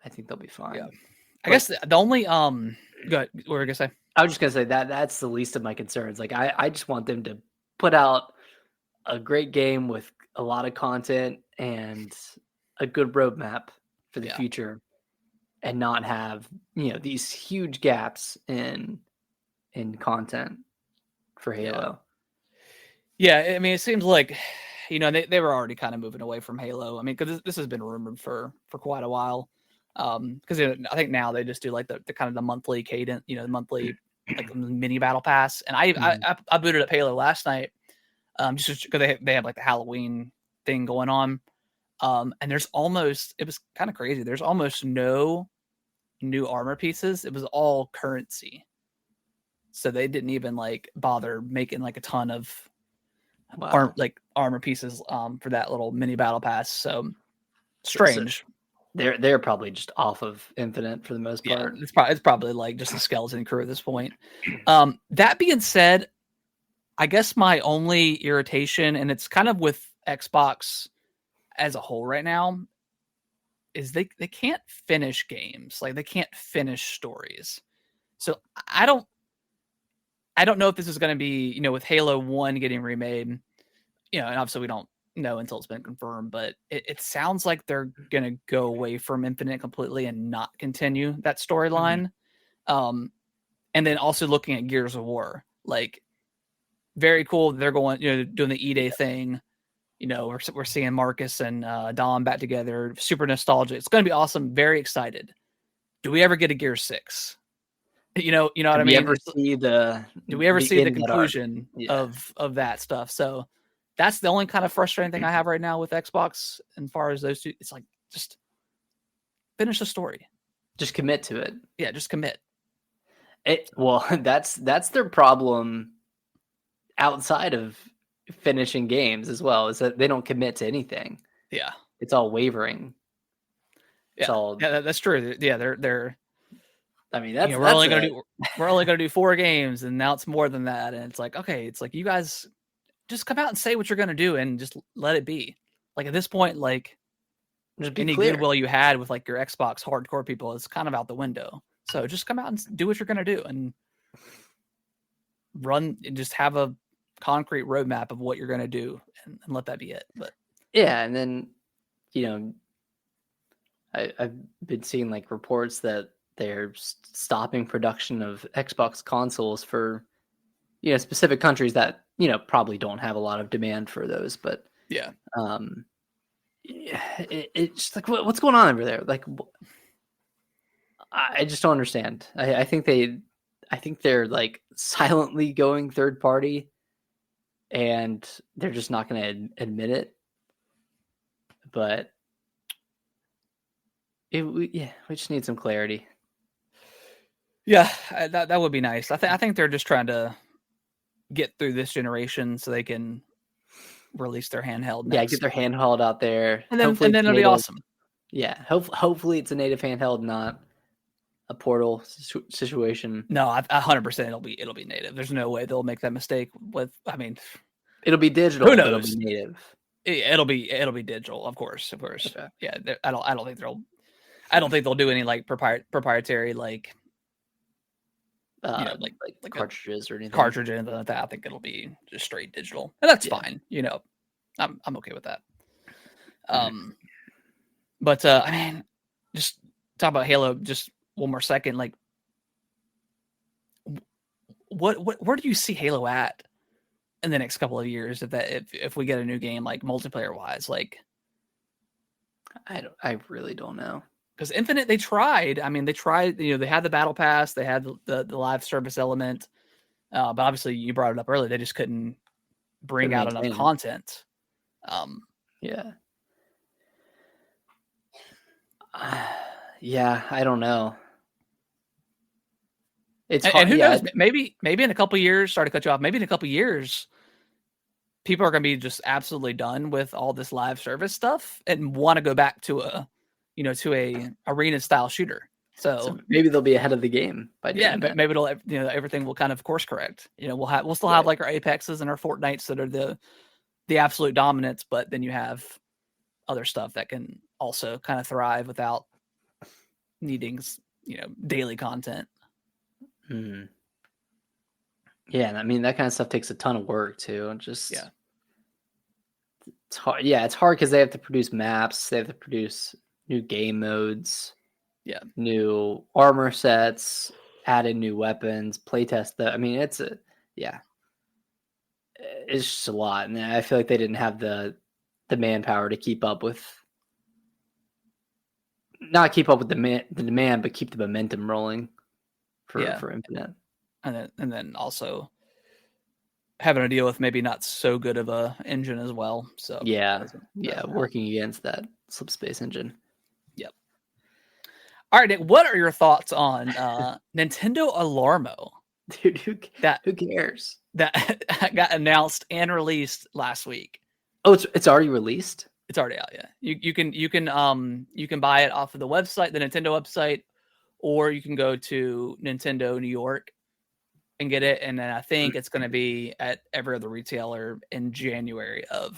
I think they'll be fine. Yeah. I guess the only go ahead, what were you gonna say? I was just gonna say that's the least of my concerns. Like I just want them to put out a great game with a lot of content and a good roadmap for the future, and not have these huge gaps in content for Halo. Yeah, I mean, it seems like they were already kind of moving away from Halo. I mean, because this has been rumored for quite a while. Because I think now they just do like the kind of the monthly cadence, the monthly like mini battle pass. And I booted up Halo last night, just because they have like the Halloween thing going on. And it was kind of crazy. There's almost no new armor pieces. It was all currency. So they didn't even like bother making like a ton of armor pieces for that little mini battle pass. So strange. So they're probably just off of Infinite for the most part. Yeah, it's probably like just a skeleton crew at this point. That being said, I guess my only irritation, and it's kind of with Xbox as a whole right now, is they can't finish games. Like they can't finish stories. So I don't know if this is going to be, with Halo 1 getting remade, and obviously we don't know until it's been confirmed, but it sounds like they're gonna go away from Infinite completely and not continue that storyline. And then also looking at Gears of War, like very cool. They're going, doing the E-Day thing. We're seeing Marcus and Dom back together. Super nostalgic. It's going to be awesome. Very excited. Do we ever get a Gear 6? You know what I mean? Do we ever see the conclusion of that stuff? So that's the only kind of frustrating thing I have right now with Xbox. As far as those two, it's like, just finish the story. Just commit to it. Yeah, just commit. Well, that's their problem outside of finishing games as well, is that they don't commit to anything. Yeah. It's all wavering. Yeah, that's true. Yeah, they're I mean, that's we're only gonna do 4 games, and now it's more than that. And it's like, okay, it's like, you guys just come out and say what you're gonna do and just let it be. Like, at this point, like, just be any clear. goodwill you had with like your Xbox hardcore people is kind of out the window. So just come out and do what you're gonna do and run and just have a concrete roadmap of what you're gonna do and let that be it. But yeah, and then I've been seeing like reports that they're stopping production of Xbox consoles for specific countries that probably don't have a lot of demand for those. But yeah, it's like, what's going on over there? Like, I just don't understand. I think they're like silently going third party, and they're just not going to admit it. But we just need some clarity. Yeah, that would be nice. I think they're just trying to get through this generation so they can release their handheld next. Yeah, get their handheld out there, and then it'll be awesome. Yeah, hopefully it's a native handheld, not a Portal situation. No, 100% it'll be native. There's no way they'll make that mistake with. I mean, it'll be digital. Who knows? But it'll be native. It'll be digital, of course. Okay. Yeah, I don't think they'll do any like proprietary like. Like cartridges or anything. Cartridges and like that. I think it'll be just straight digital, and that's fine. I'm okay with that. But I mean, just talk about Halo just one more second. Like, where do you see Halo at in the next couple of years if we get a new game, like multiplayer wise? Like, I really don't know. Because Infinite, they tried. I mean, they tried. They had the battle pass, they had the live service element, but obviously, you brought it up earlier. They just couldn't bring out enough content. Yeah. Yeah, I don't know. It's hard. And who knows? Maybe in a couple of years. Sorry to cut you off. Maybe in a couple of years, people are going to be just absolutely done with all this live service stuff and want to go back to a arena style shooter. So maybe they'll be ahead of the game by doing that. Maybe it'll everything will kind of course correct. We'll still have like our Apexes and our Fortnites that are the absolute dominants, but then you have other stuff that can also kind of thrive without needing daily content. Yeah, and I mean that kind of stuff takes a ton of work too. And just it's hard. Yeah, it's hard because they have to produce maps, they have to produce new game modes, new armor sets, add in new weapons, playtest that. I mean, it's just a lot, and I feel like they didn't have the manpower to keep up with. Not keep up with the demand, but keep the momentum rolling for Infinite. And then also having to deal with maybe not so good of a engine as well. So working against that Slipspace engine. Yep. All right, Nick, what are your thoughts on Nintendo Alarmo? Dude, who cares? That got announced and released last week. Oh, it's already released? It's already out, yeah. You can buy it off of the website, the Nintendo website, or you can go to Nintendo New York and get it. And then I think it's going to be at every other retailer in January of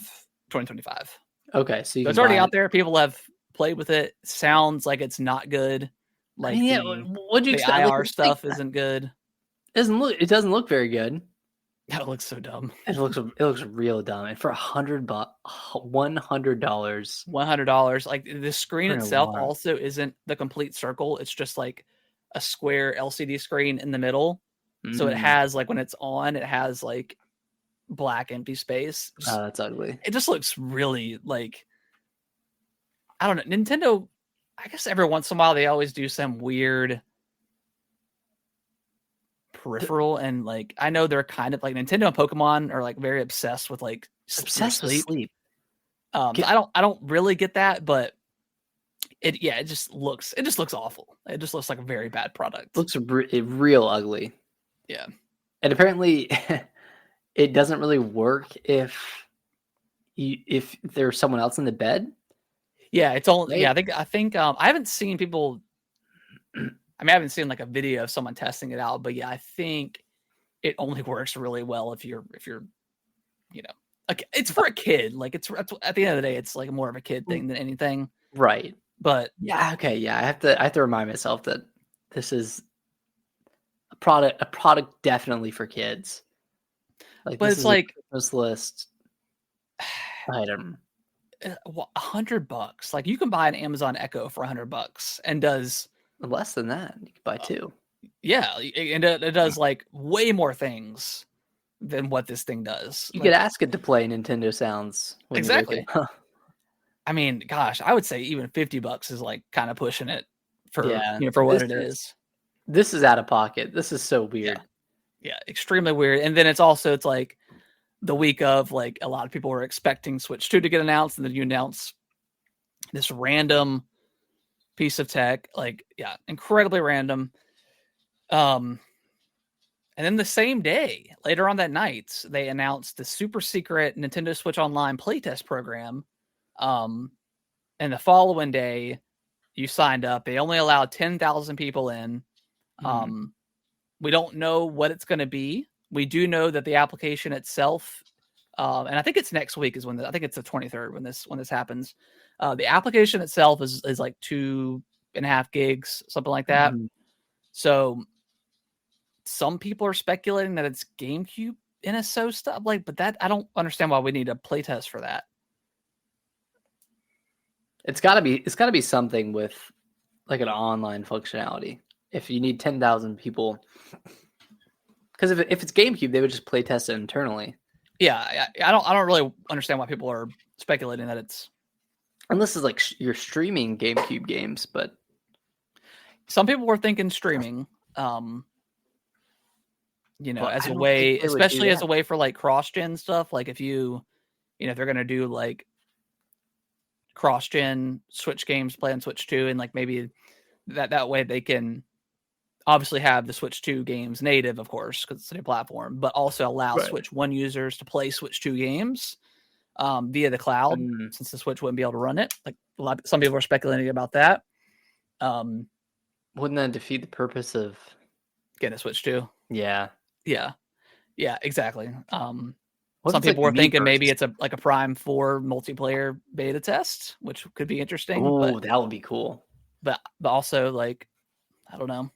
2025. Okay, so it's already out there. People have played with it. Sounds like it's not good. Like what'd you expect? IR stuff isn't good. It doesn't look very good. That looks so dumb. It looks real dumb. And for $100, $100. Like the screen for an itself alarm. also isn't the complete circle. It's just like a square LCD screen in the middle. So it has like when it's on, it has like black empty space. Oh, that's ugly. It just looks really like, I don't know. Nintendo, I guess every once in a while they always do some weird peripheral, and like I know they're kind of like Nintendo and Pokemon are like very obsessed with like your Obsessed with sleep. sleep. I don't really get that, but it just looks awful. It just looks like a very bad product. Looks real ugly. Yeah. And apparently it doesn't really work if there's someone else in the bed. Yeah, it's only right? I think I haven't seen people, I mean I haven't seen like a video of someone testing it out, but yeah, I think it only works really well if you're you know, like it's for a kid. Like it's at the end of the day, it's like more of a kid thing than anything. Right. But Yeah, okay, yeah. I have to remind myself that this is a product definitely for kids. Like but this it's is a like Christmas list item. $100. Like you can buy an Amazon Echo for $100 and does Less than that. You could buy two. yeah, and it does like way more things than what this thing does. You could Like ask it to play Nintendo sounds when you wake exactly. up. I mean, gosh, I would say even $50 is like kind of pushing it for Yeah. for what it is. This is out of pocket. This is so weird. Yeah, extremely weird. And then it's like the week of, like a lot of people were expecting Switch 2 to get announced, and then you announce this random piece of tech, like incredibly random. And then the same day, later on that night, they announced the super secret Nintendo Switch Online playtest program. And the following day, you signed up. They only allowed 10,000 people in. We don't know what it's going to be. We do know that the application itself, and I think it's next week is when I think it's the 23rd when this happens. The application itself is like 2.5 gigs, something like that. So some people are speculating that it's GameCube NSO stuff, but that I don't understand why we need a playtest for that. It's gotta be something with like an online functionality. If you need 10,000 people, because if it's GameCube, they would just play test it internally. Yeah, I don't really understand why people are speculating that it's. Unless it's like you're streaming GameCube games, but some people were thinking streaming, as a way, especially as a way for like cross-gen stuff. Like if if they're gonna do like cross-gen Switch games play on Switch 2, and like maybe that way they can obviously have the Switch 2 games native, of course, because it's a new platform, but also allow Switch 1 users to play Switch 2 games via the cloud, since the Switch wouldn't be able to run it. Like some people are speculating about that. Wouldn't that defeat the purpose of getting a Switch 2? Yeah, exactly. What some people like were thinking maybe it's a Prime 4 multiplayer beta test, which could be interesting. Oh, that would be cool. But also, like, I don't know.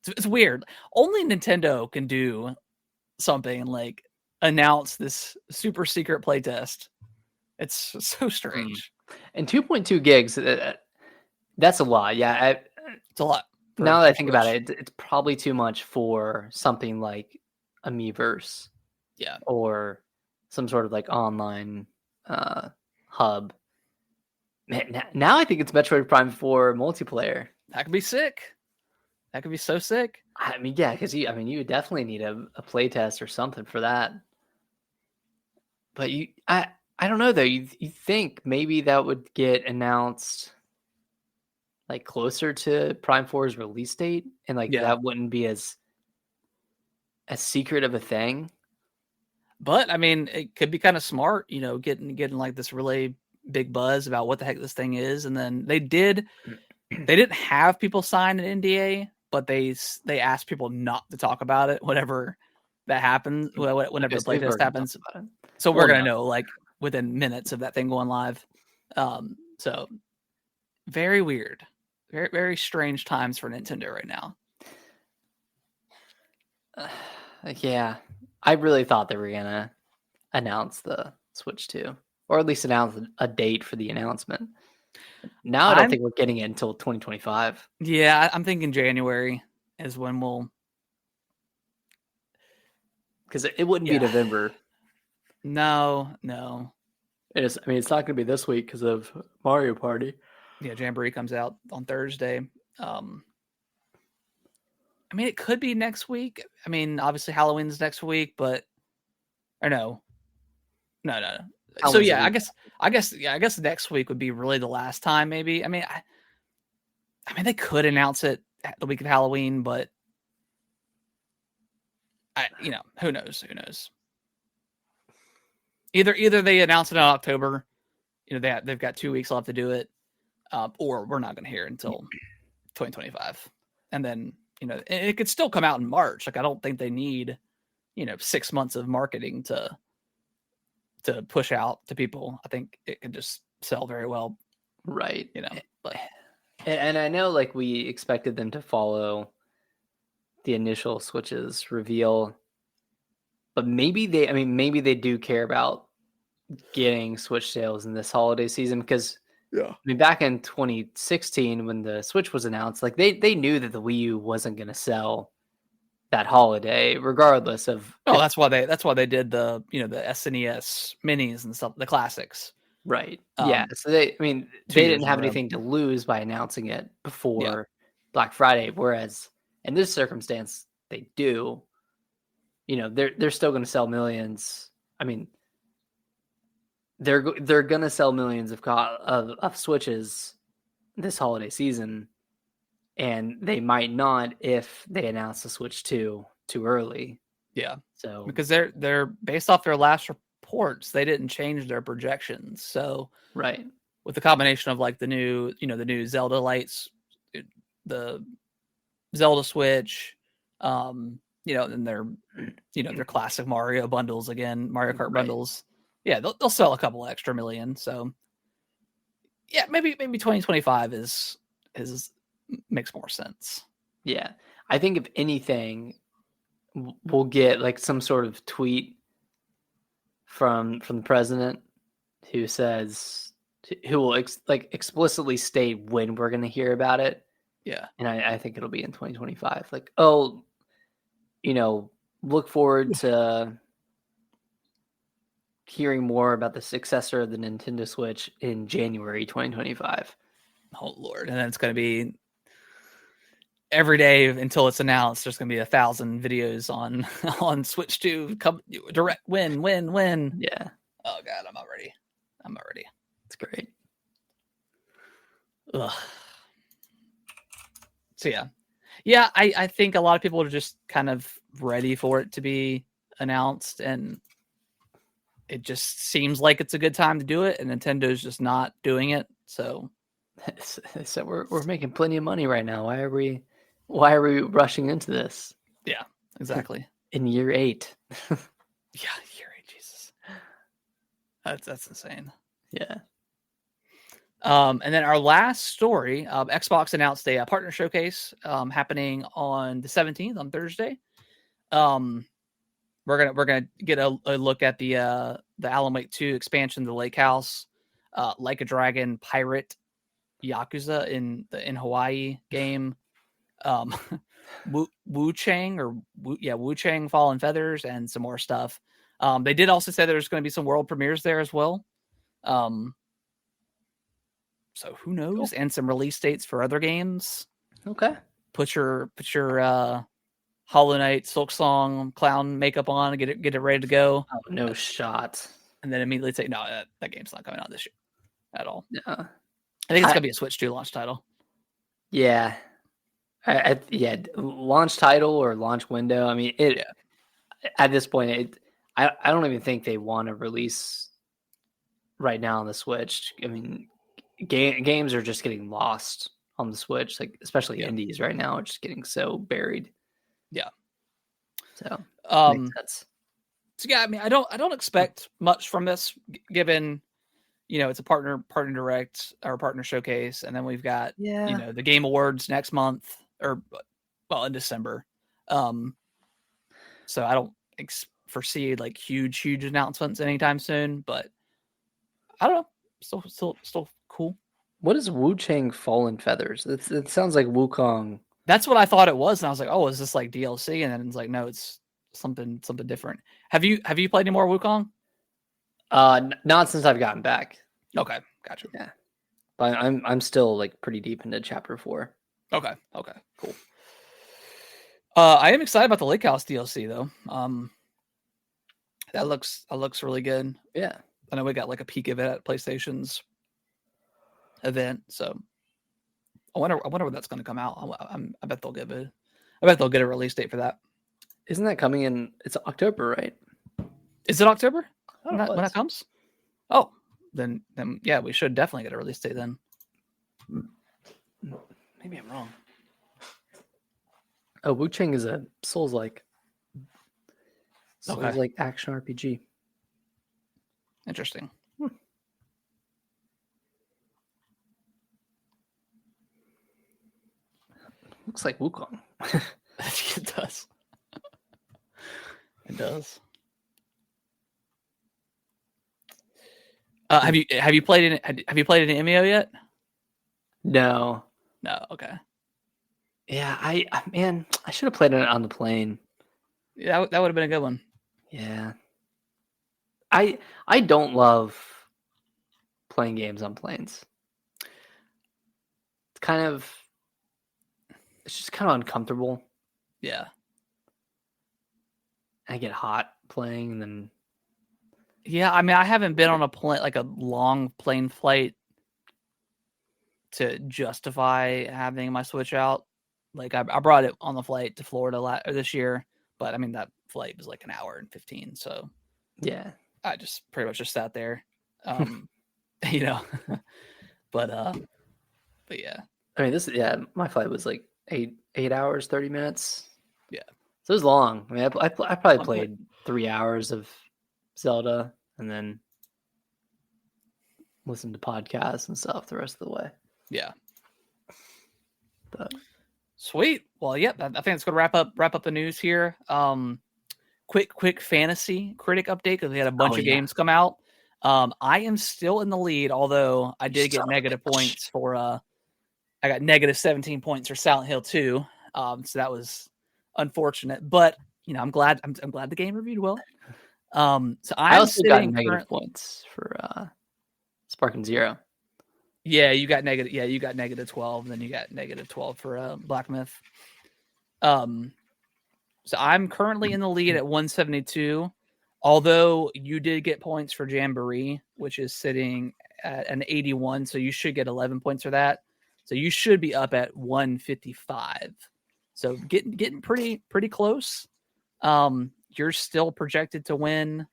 It's weird. Only Nintendo can do something like announce this super secret playtest. It's so strange. And 2.2 gigs, that's a lot. Yeah, it's a lot. Now that I think about it, it's probably too much for something like a Miiverse. Yeah. Or some sort of like online hub. Man, now I think it's Metroid Prime 4 multiplayer. That could be sick. That could be so sick. I mean, yeah, because you would definitely need a playtest or something for that. But I don't know though. You think maybe that would get announced like closer to Prime 4's release date, and like that wouldn't be as secret of a thing. But I mean, it could be kind of smart, getting like this really big buzz about what the heck this thing is, and then they didn't have people sign an NDA, but they asked people not to talk about it whenever that happens, whenever the playtest happens. So we're gonna know like within minutes of that thing going live. So very weird, very very strange times for Nintendo right now. Yeah. I really thought they were gonna announce the Switch 2, or at least announce a date for the announcement. Now I don't I'm think we're getting it until 2025. Yeah, I'm thinking January is when we'll. Because it wouldn't be Yeah, November. no. I mean, it's not going to be this week because of Mario Party. Yeah, Jamboree comes out on Thursday. Um, I mean, it could be next week. I mean, obviously Halloween's next week, but or no. So Halloween's a yeah, week. I guess next week would be really the last time. Maybe. I mean, they could announce it the week of Halloween, but who knows? Who knows? Either they announce it in October. They've got 2 weeks left to do it, or we're not going to hear it until 2025, and then it could still come out in March. Like I don't think they need 6 months of marketing to push out to people. I think it could just sell very well, Right. But And I know like we expected them to follow the initial Switch's reveal, but maybe they do care about getting Switch sales in this holiday season because yeah, I mean back in 2016 when the Switch was announced, like they knew that the Wii U wasn't going to sell that holiday regardless of oh, that's why they did the the SNES minis and stuff, the classics. right. Yeah. So they 2 they years didn't in a have row. anything to lose by announcing it Yeah, before Black Friday, whereas in this circumstance they do. They're still going to sell millions. I mean, they're going to sell millions of Switches this holiday season, and they might not if they announce the Switch 2 too early. yeah, So because they're based off their last reports. They didn't change their projections, so right, with the combination of like the new Zelda lights, the Zelda Switch, and their classic Mario bundles again, Mario Kart right, bundles. Yeah, they'll sell a couple extra million. So yeah, maybe 2025 is makes more sense. yeah. I think if anything, we'll get like some sort of tweet from the president who says who will explicitly state when we're going to hear about it. Yeah, And I think it'll be in 2025. Like, oh, look forward to hearing more about the successor of the Nintendo Switch in January 2025. oh Lord, and then it's going to be every day until it's announced. There's going to be 1,000 videos on on Switch 2 come direct win. Yeah, Oh God, I'm not ready. it's great. Ugh. So yeah, I think a lot of people are just kind of ready for it to be announced, and it just seems like it's a good time to do it, and Nintendo's just not doing it. So So we're making plenty of money right now. Why are we rushing into this yeah, exactly. in year 8? Yeah, you're right, Jesus. That's insane. Yeah. And then our last story, Xbox announced a partner showcase happening on the 17th on Thursday. We're gonna get a look at the Alan Wake 2 expansion, the Lake House, Like a Dragon Pirate Yakuza in Hawaii game, um, Wu Chang Wu Chang Fallen Feathers, and some more stuff. They did also say there's going to be some world premieres there as well. So who knows? Cool. And some release dates for other games. Okay. Put your Hollow Knight Silk Song clown makeup on and get it ready to go. Oh, no shot. And then immediately say, no, that game's not coming out this year at all. Yeah. I think it's gonna be a Switch 2 launch title. Yeah. Yeah. Launch title or launch window. I mean, Yeah. At this point, I don't even think they want to release right now on the Switch. I mean, games are just getting lost on the Switch, like especially Yeah. indies right now are just getting so buried. Yeah. So makes Um. sense. So yeah, I mean, I don't expect much from this, given it's a partner direct or partner showcase, and then we've got Yeah. the Game Awards next month in December. So I don't foresee like huge announcements anytime soon, but I don't know. Still cool. What is Wu Chang Fallen Feathers? It sounds like Wukong. That's what I thought it was, and I was like, oh, is this like DLC? And then it's like, no, it's something different. Have you played any more Wukong? Not since I've gotten back. Okay, gotcha. Yeah, but I'm still like pretty deep into chapter 4. Okay, cool. I am excited about the Lake House DLC though. That looks really good. Yeah, I know we got like a peek of it at PlayStation's event, so I wonder when that's going to come out. I bet they'll get a release date for that. Isn't that coming in? It's October, right? Is it October when that comes? Oh, then yeah, we should definitely get a release date then. Maybe I'm wrong. Oh, Wu Chang is a Souls-like action RPG. Interesting. Looks like Wukong. It does. It does. Have you played an MMO yet? No. Okay. Yeah, I should have played it on the plane. Yeah, that would have been a good one. Yeah. I don't love playing games on planes. It's just kind of uncomfortable. Yeah. I get hot playing, and then yeah, I mean, I haven't been on a plane like a long plane flight to justify having my Switch out. Like I brought it on the flight to Florida this year, but I mean that flight was like an hour and 15, so yeah, I just pretty much just sat there, but yeah. I mean, my flight was like 8 hours 30 minutes. Yeah, so it was long. I mean, I probably played 3 hours of Zelda and then listened to podcasts and stuff the rest of the way. Yeah. But sweet. Well, yep. I think it's going to wrap up the news here. Quick fantasy critic update because we had a bunch of games come out. I am still in the lead, although I did get negative points for. I got negative 17 points for Silent Hill 2. So that was unfortunate, but I'm glad. I'm glad the game reviewed well. So I also got negative points for Sparking Zero. Yeah, you got negative. Yeah, you got negative 12, and then you got negative 12 for Black Myth. So I'm currently in the lead at 172. Although you did get points for Jamboree, which is sitting at an 81, so you should get 11 points for that. So you should be up at 155. So getting pretty close. You're still projected to win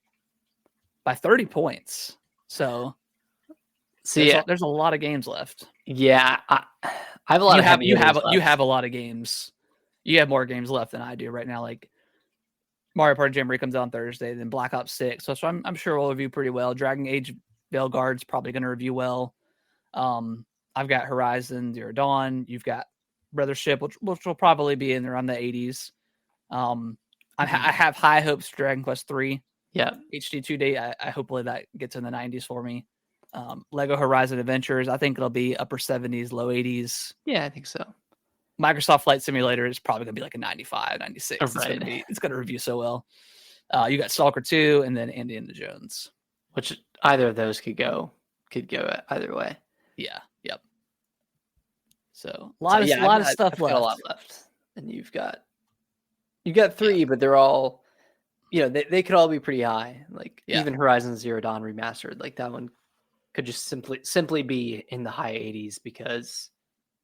by 30 points. So there's a lot of games left. Yeah, I have a lot of you have a lot of games. You have more games left than I do right now. Like Mario Party Jamboree comes out on Thursday, then Black Ops 6. So I'm sure we'll review pretty well. Dragon Age Veilguard's probably going to review well. I've got Horizon Zero Dawn. You've got Brothership, which will probably be in around the 80s. I have high hopes for Dragon Quest 3. Yeah, HD 2D. I hopefully that gets in the 90s for me. Lego Horizon Adventures. I think it'll be upper 70s, low 80s. Yeah, I think so. Microsoft Flight Simulator is probably going to be like a 95, 96. Right. It's going to review so well. You got Stalker 2 and then Indiana Jones. Which either of those could go either way. Yeah. Yep. So a lot of stuff left. A lot left. And you've got 3, but they're all, they could all be pretty high. Like even Horizon Zero Dawn Remastered, like that one could just simply be in the high 80s because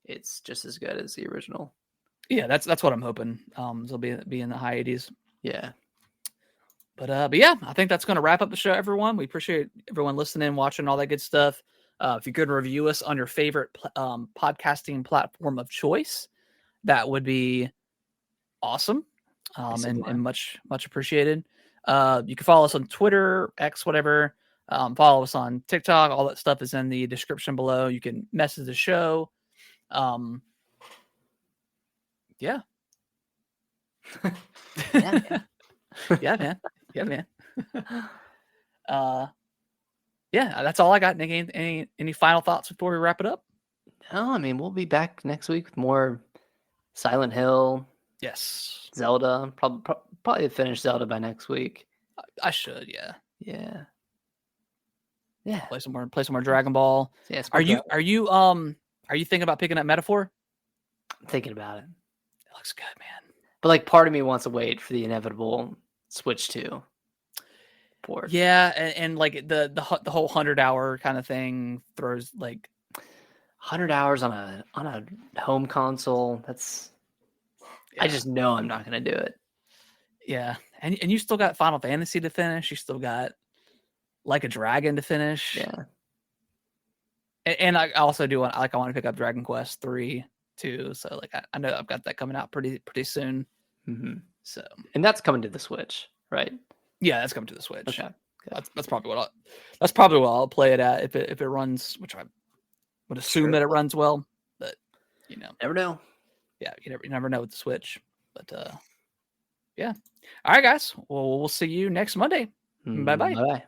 it's just as good as the original. Yeah, that's what I'm hoping. It'll be in the high 80s. Yeah. But yeah, I think that's going to wrap up the show, everyone. We appreciate everyone listening, watching, all that good stuff. If you could review us on your favorite podcasting platform of choice, that would be awesome. And much appreciated. You can follow us on Twitter, X, whatever. Follow us on TikTok. All that stuff is in the description below. You can message the show. Yeah. Yeah, yeah, man. Yeah, man. Yeah, that's all I got. Nick, any final thoughts before we wrap it up? No, I mean, we'll be back next week with more Silent Hill, Yes, Zelda. Probably finish Zelda by next week. I should. Yeah, Yeah. Yeah. play some more Dragon Ball. Yeah, it's Are more you are you thinking about picking up Metaphor? I'm thinking about it. It looks good, man. But like part of me wants to wait for the inevitable Switch 2 port. Yeah, and like the whole 100-hour kind of thing throws like 100 hours on a home console. That's yeah. I just know I'm not going to do it. Yeah, and you still got Final Fantasy to finish. You still got Like a Dragon to finish. Yeah. And I also do want I want to pick up Dragon Quest 3 too. So like I know I've got that coming out pretty soon. Mm-hmm. So And that's coming to the Switch, right? yeah, that's coming to the Switch. Okay. That's probably what I'll play it at if it runs, which I would assume that it runs well. But you know, Never know. yeah, you never know with the Switch. But yeah. All right, guys. Well, we'll see you next Monday. Bye bye. Bye bye.